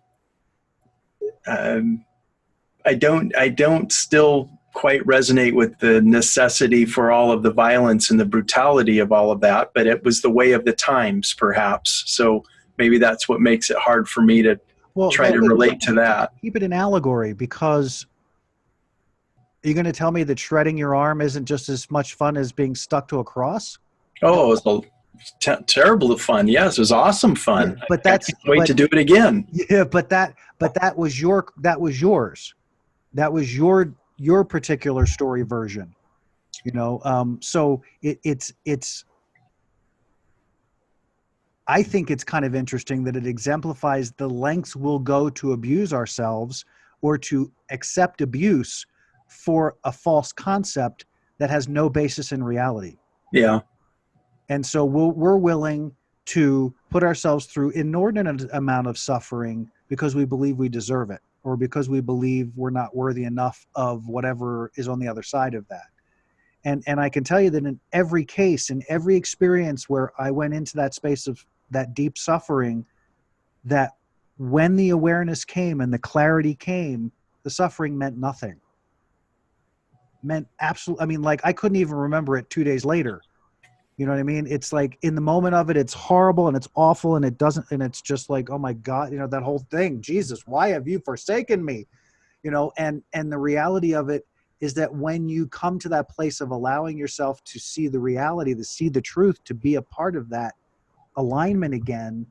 I don't still quite resonate with the necessity for all of the violence and the brutality of all of that, but it was the way of the times, perhaps. So maybe that's what makes it hard for me to try to relate to that. Keep it an allegory, because are you going to tell me that shredding your arm isn't just as much fun as being stuck to a cross? Oh, it was terrible fun. Yes, it was awesome fun. Yeah, but I can't wait to do it again. Yeah, but that was yours. That was your particular story version. So it's I think it's kind of interesting that it exemplifies the lengths we'll go to abuse ourselves or to accept abuse for a false concept that has no basis in reality. Yeah. And so we're willing to put ourselves through inordinate amount of suffering because we believe we deserve it, or because we believe we're not worthy enough of whatever is on the other side of that. And I can tell you that in every case, in every experience where I went into that space of that deep suffering, that when the awareness came and the clarity came, the suffering meant nothing. Meant absolutely, I mean, like I couldn't even remember it 2 days later. You know what I mean? It's like in the moment of it, it's horrible and it's awful and it's just like, oh my God, that whole thing, Jesus, why have you forsaken me? And the reality of it is that when you come to that place of allowing yourself to see the reality, to see the truth, to be a part of that alignment again,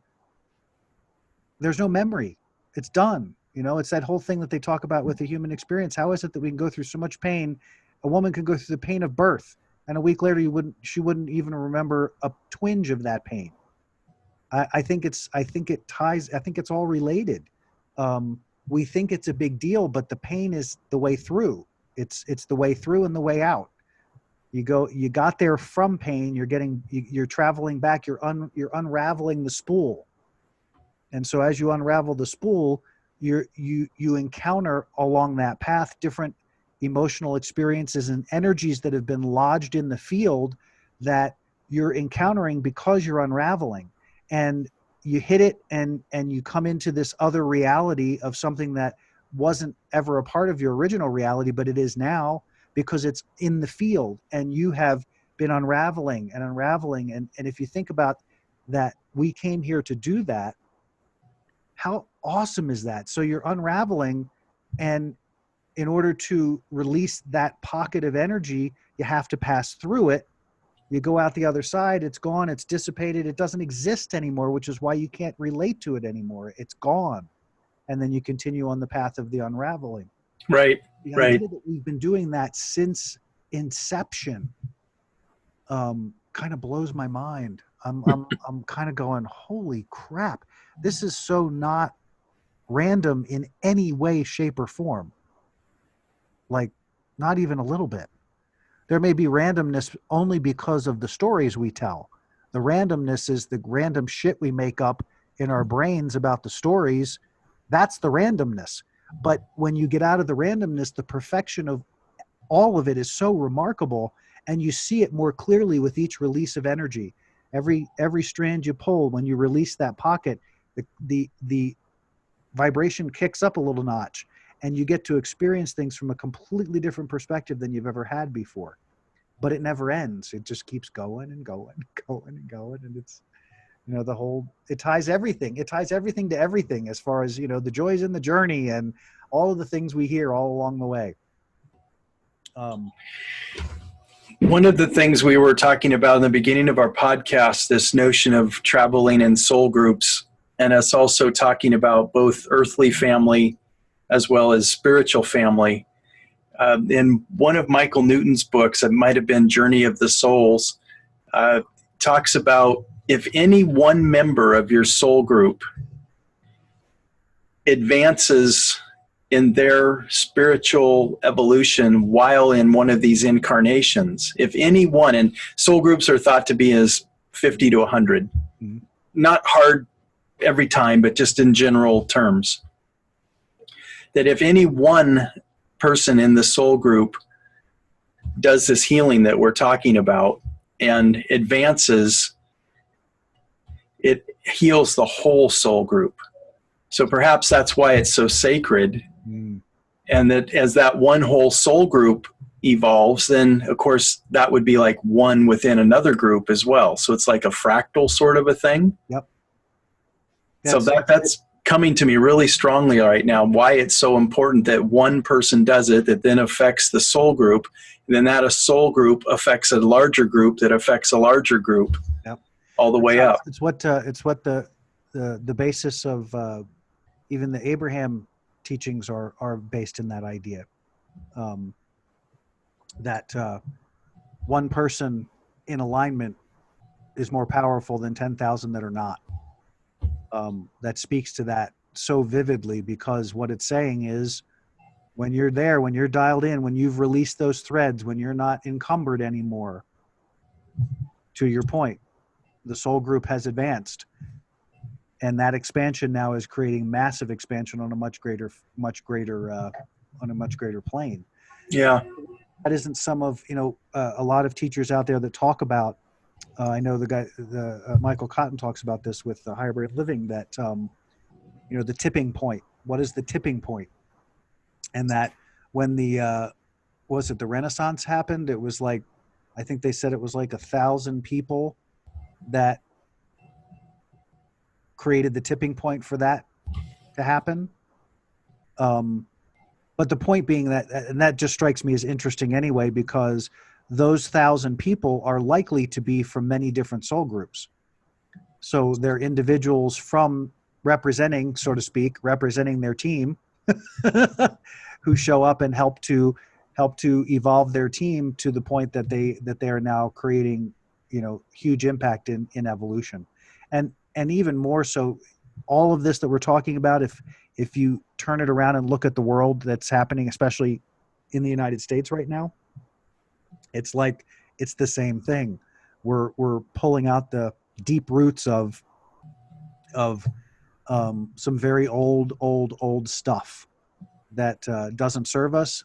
there's no memory. It's done. It's that whole thing that they talk about with the human experience. How is it that we can go through so much pain? A woman can go through the pain of birth, and a week later she wouldn't even remember a twinge of that pain. I think it's all related. We think it's a big deal, but the pain is the way through. It's the way through and the way out. You got there from pain. You're traveling back. You're unraveling the spool. And so as you unravel the spool, you encounter along that path different emotional experiences and energies that have been lodged in the field that you're encountering because you're unraveling. And you hit it and you come into this other reality of something that wasn't ever a part of your original reality, but it is now because it's in the field and you have been unraveling and unraveling. And if you think about that, we came here to do that. How awesome is that? So you're unraveling, and in order to release that pocket of energy, you have to pass through it. You go out the other side, it's gone, it's dissipated, it doesn't exist anymore, which is why you can't relate to it anymore. It's gone. And then you continue on the path of the unraveling. Right. The right. idea that we've been doing that since inception kind of blows my mind. I'm kind of going, holy crap, this is so not random in any way, shape, or form. Like, not even a little bit. There may be randomness only because of the stories we tell. The randomness is the random shit we make up in our brains about the stories. That's the randomness. But when you get out of the randomness, the perfection of all of it is so remarkable, and you see it more clearly with each release of energy. Every strand you pull, when you release that pocket, the vibration kicks up a little notch, and you get to experience things from a completely different perspective than you've ever had before. But it never ends. It just keeps going and going and going and going. And it's, it ties everything. It ties everything to everything, as far as, the joys in the journey and all of the things we hear all along the way. One of the things we were talking about in the beginning of our podcast, this notion of traveling in soul groups, and us also talking about both earthly family as well as spiritual family. In one of Michael Newton's books, it might have been Journey of the Souls, talks about if any one member of your soul group advances in their spiritual evolution while in one of these incarnations, if any one, and soul groups are thought to be as 50 to 100, not hard every time, but just in general terms, that if any one person in the soul group does this healing that we're talking about and advances, it heals the whole soul group. So perhaps that's why it's so sacred. And that as that one whole soul group evolves, then of course that would be like one within another group as well. So it's like a fractal sort of a thing. Yep. So that's coming to me really strongly right now, why it's so important that one person does it, that then affects the soul group, and then that a soul group affects a larger group that affects a larger group. Yep. All the way up. It's what the basis of even the Abraham teachings are based in that idea, that one person in alignment is more powerful than 10,000 that are not. That speaks to that so vividly, because what it's saying is, when you're there, when you're dialed in, when you've released those threads, when you're not encumbered anymore, to your point, the soul group has advanced. And that expansion now is creating massive expansion on a much greater plane. Yeah. That isn't some of, a lot of teachers out there that talk about, I know Michael Cotton talks about this with the hybrid living, that, the tipping point. What is the tipping point? And that when the Renaissance happened, it was like, I think they said it was like 1,000 people that created the tipping point for that to happen. But the point being that, and that just strikes me as interesting anyway, because those 1,000 people are likely to be from many different soul groups. So they're individuals from representing their team who show up and help to evolve their team to the point that they are now creating, huge impact in evolution. And even more so, all of this that we're talking about, if you turn it around and look at the world that's happening, especially in the United States right now, it's like it's the same thing. We're pulling out the deep roots of some very old stuff that doesn't serve us,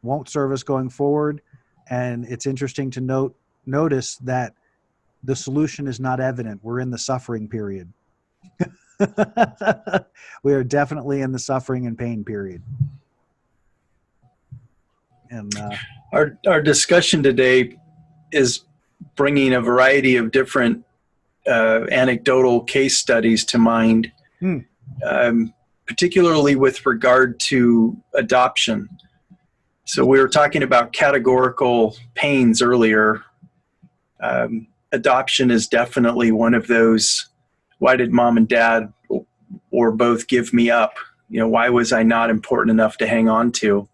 won't serve us going forward. And it's interesting to notice that the solution is not evident. We're in the suffering period. We are definitely in the suffering and pain period. And our discussion today is bringing a variety of different anecdotal case studies to mind, particularly with regard to adoption. So we were talking about categorical pains earlier. Adoption is definitely one of those. Why did mom and dad or both give me up? Why was I not important enough to hang on to?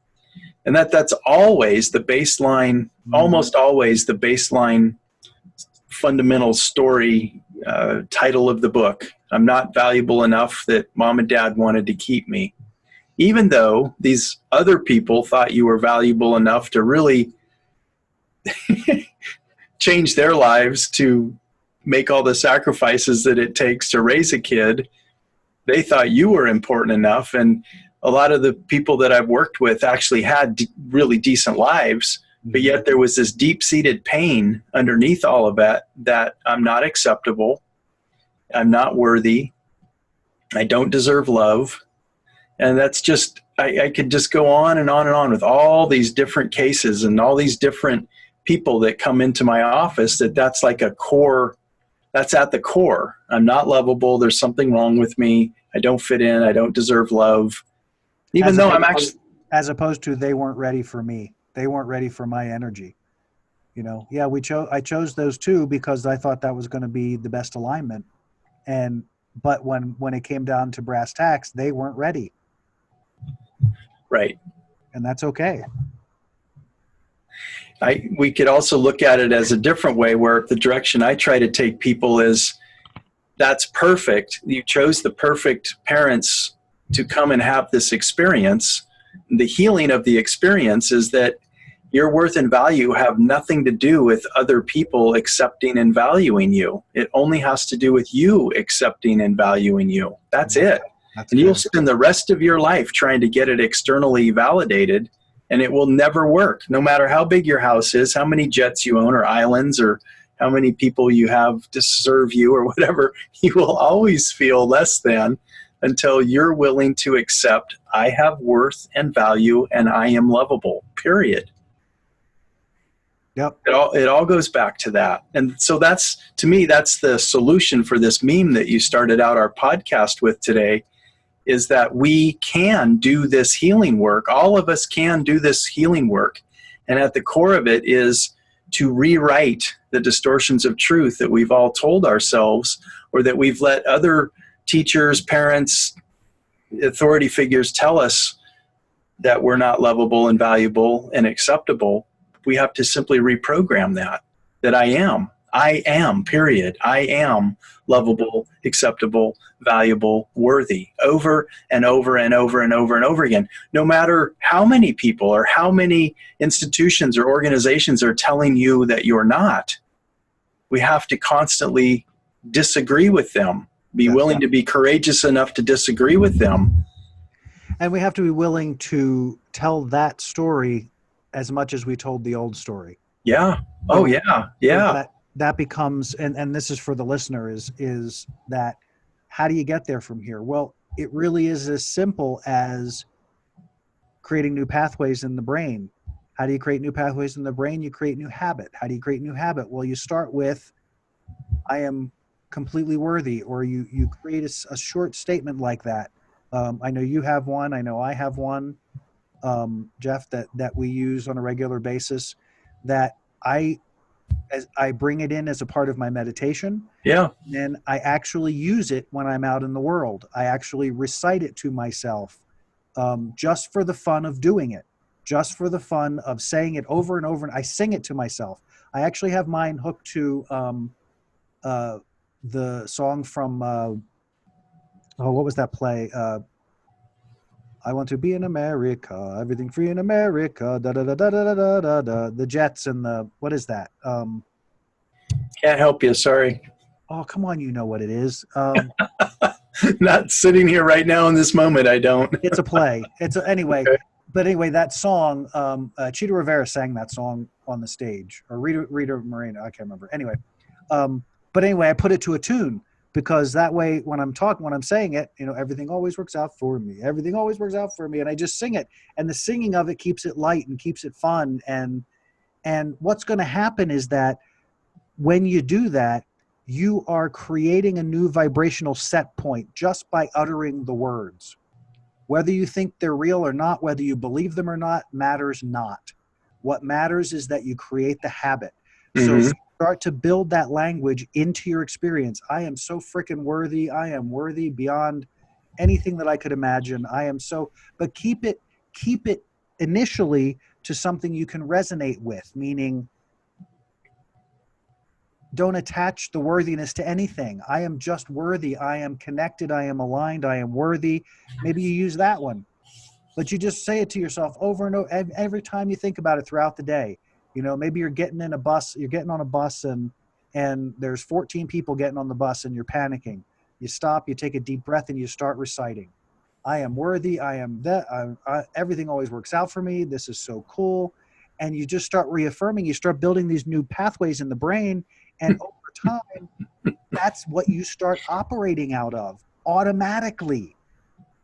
And that's always the baseline, almost always the baseline fundamental story title of the book. I'm not valuable enough that mom and dad wanted to keep me. Even though these other people thought you were valuable enough to really change their lives to make all the sacrifices that it takes to raise a kid, they thought you were important enough. And a lot of the people that I've worked with actually had really decent lives, but yet there was this deep-seated pain underneath all of that I'm not acceptable, I'm not worthy, I don't deserve love, And that's just, I could just go on and on and on with all these different cases and all these different people that come into my office, that's like a core, that's at the core. I'm not lovable. There's something wrong with me. I don't fit in. I don't deserve love. Even though I'm actually, as opposed to they weren't ready for me. They weren't ready for my energy. You know, yeah, I chose those two because I thought that was going to be the best alignment. But when it came down to brass tacks, they weren't ready. Right. And that's okay. We could also look at it as a different way, where the direction I try to take people is, that's perfect. You chose the perfect parents to come and have this experience. The healing of the experience is that your worth and value have nothing to do with other people accepting and valuing you. It only has to do with you accepting and valuing you. That's it. And you'll spend the rest of your life trying to get it externally validated, and it will never work. No matter how big your house is, how many jets you own or islands, or how many people you have to serve you or whatever, you will always feel less than until you're willing to accept, I have worth and value and I am lovable, period. Yep. It all goes back to that. And so that's, to me, that's the solution for this meme that you started out our podcast with today, is that we can do this healing work. All of us can do this healing work. And at the core of it is to rewrite the distortions of truth that we've all told ourselves, or that we've let other teachers, parents, authority figures tell us that we're not lovable and valuable and acceptable. We have to simply reprogram that I am, period. I am lovable, acceptable, valuable, worthy, over and over and over and over and over again. No matter how many people or how many institutions or organizations are telling you that you're not, we have to constantly disagree with them, be willing to be courageous enough to disagree with them. And we have to be willing to tell that story as much as we told the old story. Yeah. Oh, yeah. Yeah. That becomes, and this is for the listener, is that how do you get there from here? Well, it really is as simple as creating new pathways in the brain. How do you create new pathways in the brain? You create new habit. How do you create new habit? Well, you start with, I am completely worthy, or you create a short statement like that. I know you have one. I know I have one, Jeff, that we use on a regular basis, that I bring it in as a part of my meditation. Yeah. And I actually use it when I'm out in the world. I actually recite it to myself, just for the fun of doing it, just for the fun of saying it over and over. And I sing it to myself. I actually have mine hooked to the song from, what was that play? I want to be in America, everything free in America, da da da da da da da da. The Jets and what is that? Can't help you, sorry. Oh, come on, you know what it is. Not sitting here right now in this moment, I don't. It's a play. Anyway. Okay. But anyway, that song, Cheetah Rivera sang that song on the stage, or Rita Moreno, I can't remember. Anyway, but anyway, I put it to a tune, because that way when I'm saying it, everything always works out for me. Everything always works out for me. And I just sing it. And the singing of it keeps it light and keeps it fun. And what's going to happen is that when you do that, you are creating a new vibrational set point just by uttering the words. Whether you think they're real or not, whether you believe them or not, matters not. What matters is that you create the habit. Mm-hmm. So start to build that language into your experience. I am so freaking worthy. I am worthy beyond anything that I could imagine. But keep it initially to something you can resonate with, meaning don't attach the worthiness to anything. I am just worthy. I am connected. I am aligned. I am worthy. Maybe you use that one, but you just say it to yourself over and over every time you think about it throughout the day. Maybe you're getting on a bus and there's 14 people getting on the bus and you're panicking. You stop, you take a deep breath, and you start reciting. I am worthy. I am that. Everything always works out for me. This is so cool. And you just start reaffirming. You start building these new pathways in the brain. And over time, that's what you start operating out of automatically.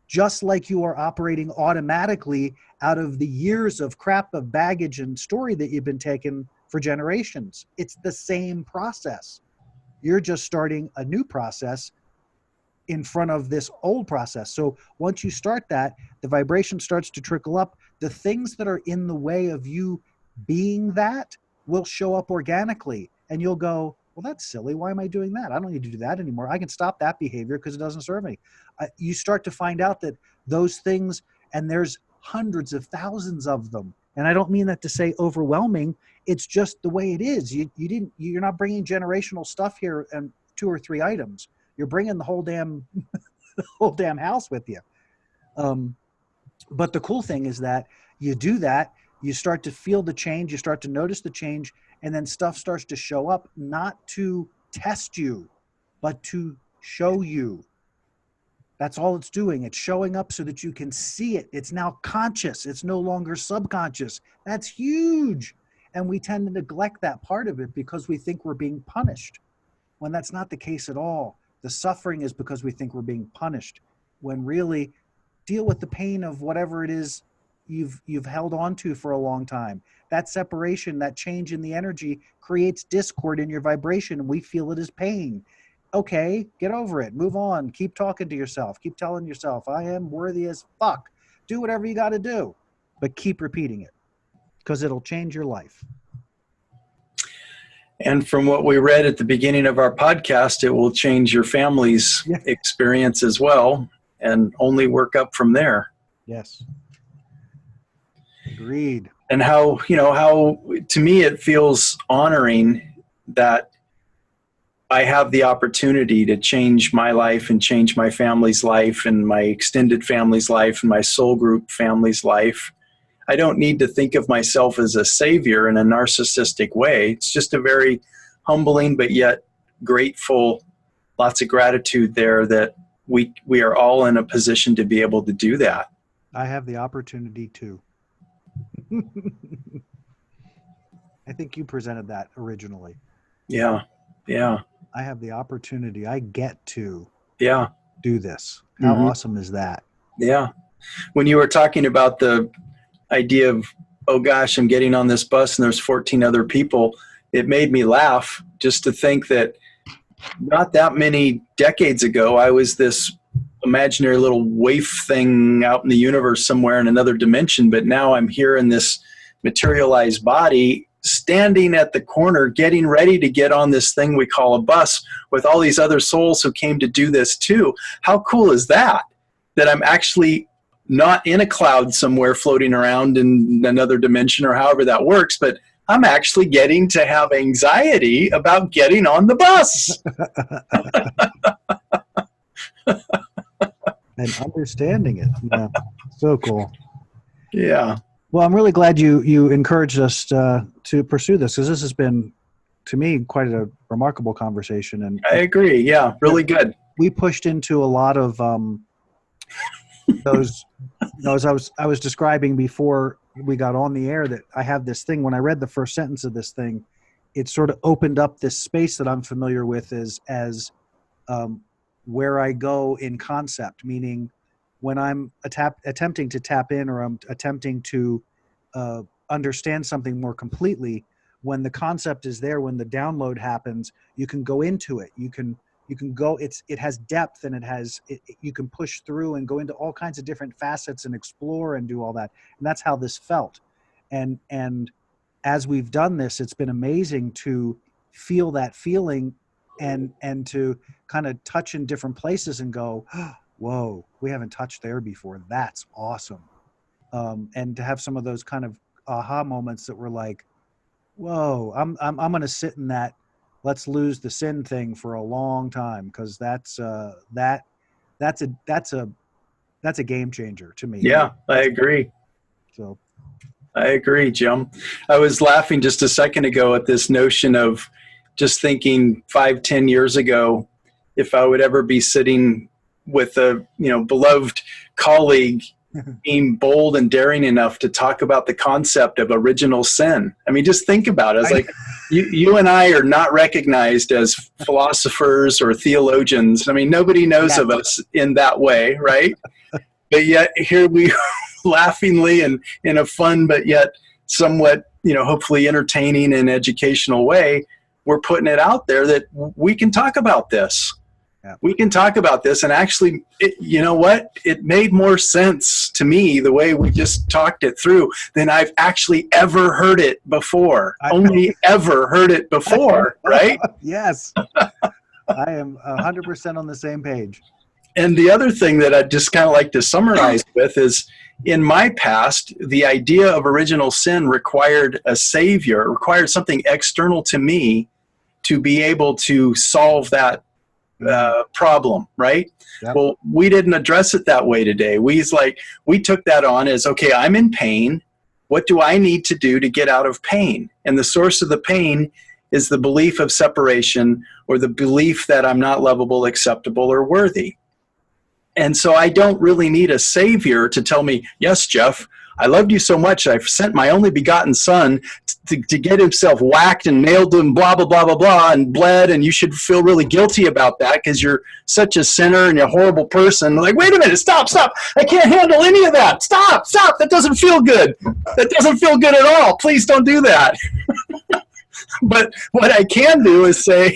just like you are operating automatically out of the years of crap of baggage and story that you've been taking for generations. It's the same process. You're just starting a new process in front of this old process. So once you start that, the vibration starts to trickle up. The things that are in the way of you being that will show up organically. And you'll go, well, that's silly. Why am I doing that? I don't need to do that anymore. I can stop that behavior because it doesn't serve me. You start to find out that those things, and there's hundreds of thousands of them. And I don't mean that to say overwhelming. It's just the way it is. You're not bringing generational stuff here and 2 or 3 items. You're bringing the whole damn house with you. But the cool thing is that you do that, you start to feel the change, you start to notice the change, and then stuff starts to show up, not to test you, but to show you. That's all it's doing. It's showing up so that you can see it. It's now conscious. It's no longer subconscious. That's huge. And we tend to neglect that part of it because we think we're being punished, when that's not the case at all. The suffering is because we think we're being punished, when really deal with the pain of whatever it is you've held on to for a long time. That separation, that change in the energy creates discord in your vibration, and we feel it as pain. Okay, get over it. Move on. Keep talking to yourself. Keep telling yourself, I am worthy as fuck. Do whatever you got to do, but keep repeating it because it'll change your life. And from what we read at the beginning of our podcast, it will change your family's experience as well, and only work up from there. Yes. Agreed. And how to me it feels honoring that I have the opportunity to change my life and change my family's life and my extended family's life and my soul group family's life. I don't need to think of myself as a savior in a narcissistic way. It's just a very humbling but yet grateful, lots of gratitude there that we are all in a position to be able to do that. I have the opportunity to. I think you presented that originally. Yeah. I have the opportunity. I get to do this. How awesome is that? Yeah. When you were talking about the idea of, oh gosh, I'm getting on this bus and there's 14 other people, it made me laugh just to think that not that many decades ago, I was this imaginary little waif thing out in the universe somewhere in another dimension, but now I'm here in this materialized body, standing at the corner, getting ready to get on this thing we call a bus with all these other souls who came to do this too. How cool is that? That I'm actually not in a cloud somewhere floating around in another dimension or however that works, but I'm actually getting to have anxiety about getting on the bus. And understanding it. Yeah. So cool. Yeah. Well, I'm really glad you encouraged us to pursue this, because this has been, to me, quite a remarkable conversation. And I agree. Yeah, really good. We pushed into a lot of those. As I was describing before we got on the air, that I have this thing. When I read the first sentence of this thing, it sort of opened up this space that I'm familiar with as where I go in concept, meaning when I'm attempting to tap in, or I'm attempting to understand something more completely, when the concept is there, when the download happens, you can go into it. You can go, it has depth, and you can push through and go into all kinds of different facets and explore and do all that. And that's how this felt. And as we've done this, it's been amazing to feel that feeling and to kind of touch in different places and go, whoa, we haven't touched there before. That's awesome. And to have some of those kind of aha moments that were like, whoa, I'm going to sit in that let's lose the sin thing for a long time, because that's a game changer to me. Yeah, I agree. So I agree, Jim. I was laughing just a second ago at this notion of just thinking 5-10 years ago, if I would ever be sitting with a beloved colleague, being bold and daring enough to talk about the concept of original sin. I mean, just think about it. It's like you and I are not recognized as philosophers or theologians. I mean, nobody knows of us in that way, right? But yet here we laughingly and in a fun but yet somewhat, hopefully entertaining and educational way, we're putting it out there that we can talk about this. Yeah. We can talk about this, and actually, you know what? It made more sense to me the way we just talked it through than I've actually ever heard it before. Only ever heard it before, right? Yes. I am 100% on the same page. And the other thing that I'd just kind of like to summarize with is, in my past, the idea of original sin required a savior, required something external to me to be able to solve that problem, right? Yep. Well, we didn't address it that way today. We took that on as, okay, I'm in pain. What do I need to do to get out of pain? And the source of the pain is the belief of separation, or the belief that I'm not lovable, acceptable, or worthy. And so I don't really need a savior to tell me, yes, Jeff, I loved you so much, I've sent my only begotten son to get himself whacked and nailed and blah, blah, blah, blah, blah, and bled, and you should feel really guilty about that because you're such a sinner and you're a horrible person. Like, wait a minute, stop. I can't handle any of that. Stop. That doesn't feel good. That doesn't feel good at all. Please don't do that. But what I can do is say,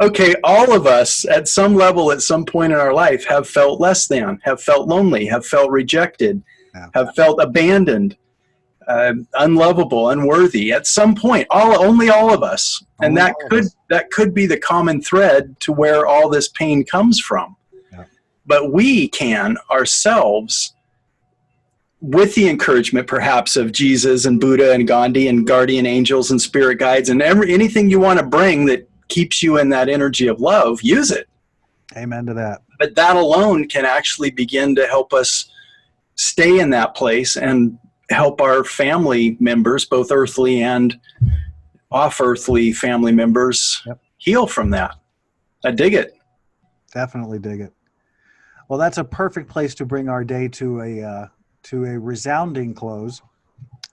okay, all of us at some level, at some point in our life, have felt less than, have felt lonely, have felt rejected, have felt abandoned, unlovable, unworthy at some point. Only all of us. And that could be the common thread to where all this pain comes from. Yeah. But we can ourselves, with the encouragement perhaps of Jesus and Buddha and Gandhi and guardian angels and spirit guides and anything you want to bring that keeps you in that energy of love, use it. Amen to that. But that alone can actually begin to help us stay in that place and help our family members, both earthly and off-earthly family members, heal from that. I dig it. Definitely dig it. Well, that's a perfect place to bring our day to a resounding close.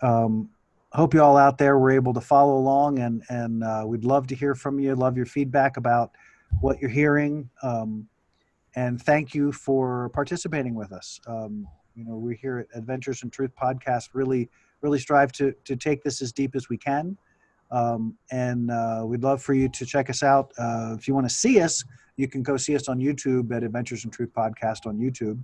Hope you all out there were able to follow along, and we'd love to hear from you. Love your feedback about what you're hearing, and thank you for participating with us. We here at Adventures in Truth podcast really strive to take this as deep as we can, and we'd love for you to check us out. If you want to see us, you can go see us on YouTube at Adventures in Truth podcast on YouTube.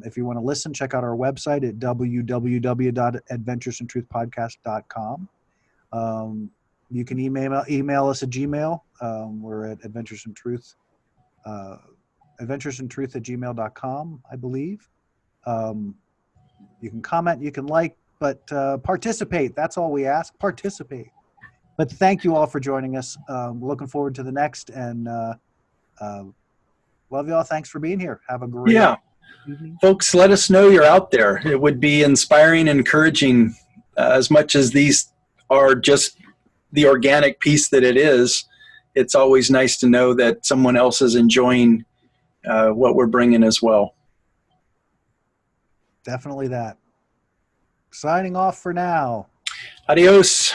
If you want to listen, check out our website at www.adventuresintruthpodcast.com. You can email us at Gmail. We're at adventuresintruth@gmail.com, I believe. You can comment, you can like, but participate. That's all we ask. Participate. But thank you all for joining us. Looking forward to the next, and love you all. Thanks for being here. Have a great evening. Folks, let us know you're out there. It would be inspiring and encouraging, as much as these are just the organic piece that it is. It's always nice to know that someone else is enjoying what we're bringing as well. Definitely that. Signing off for now. Adios.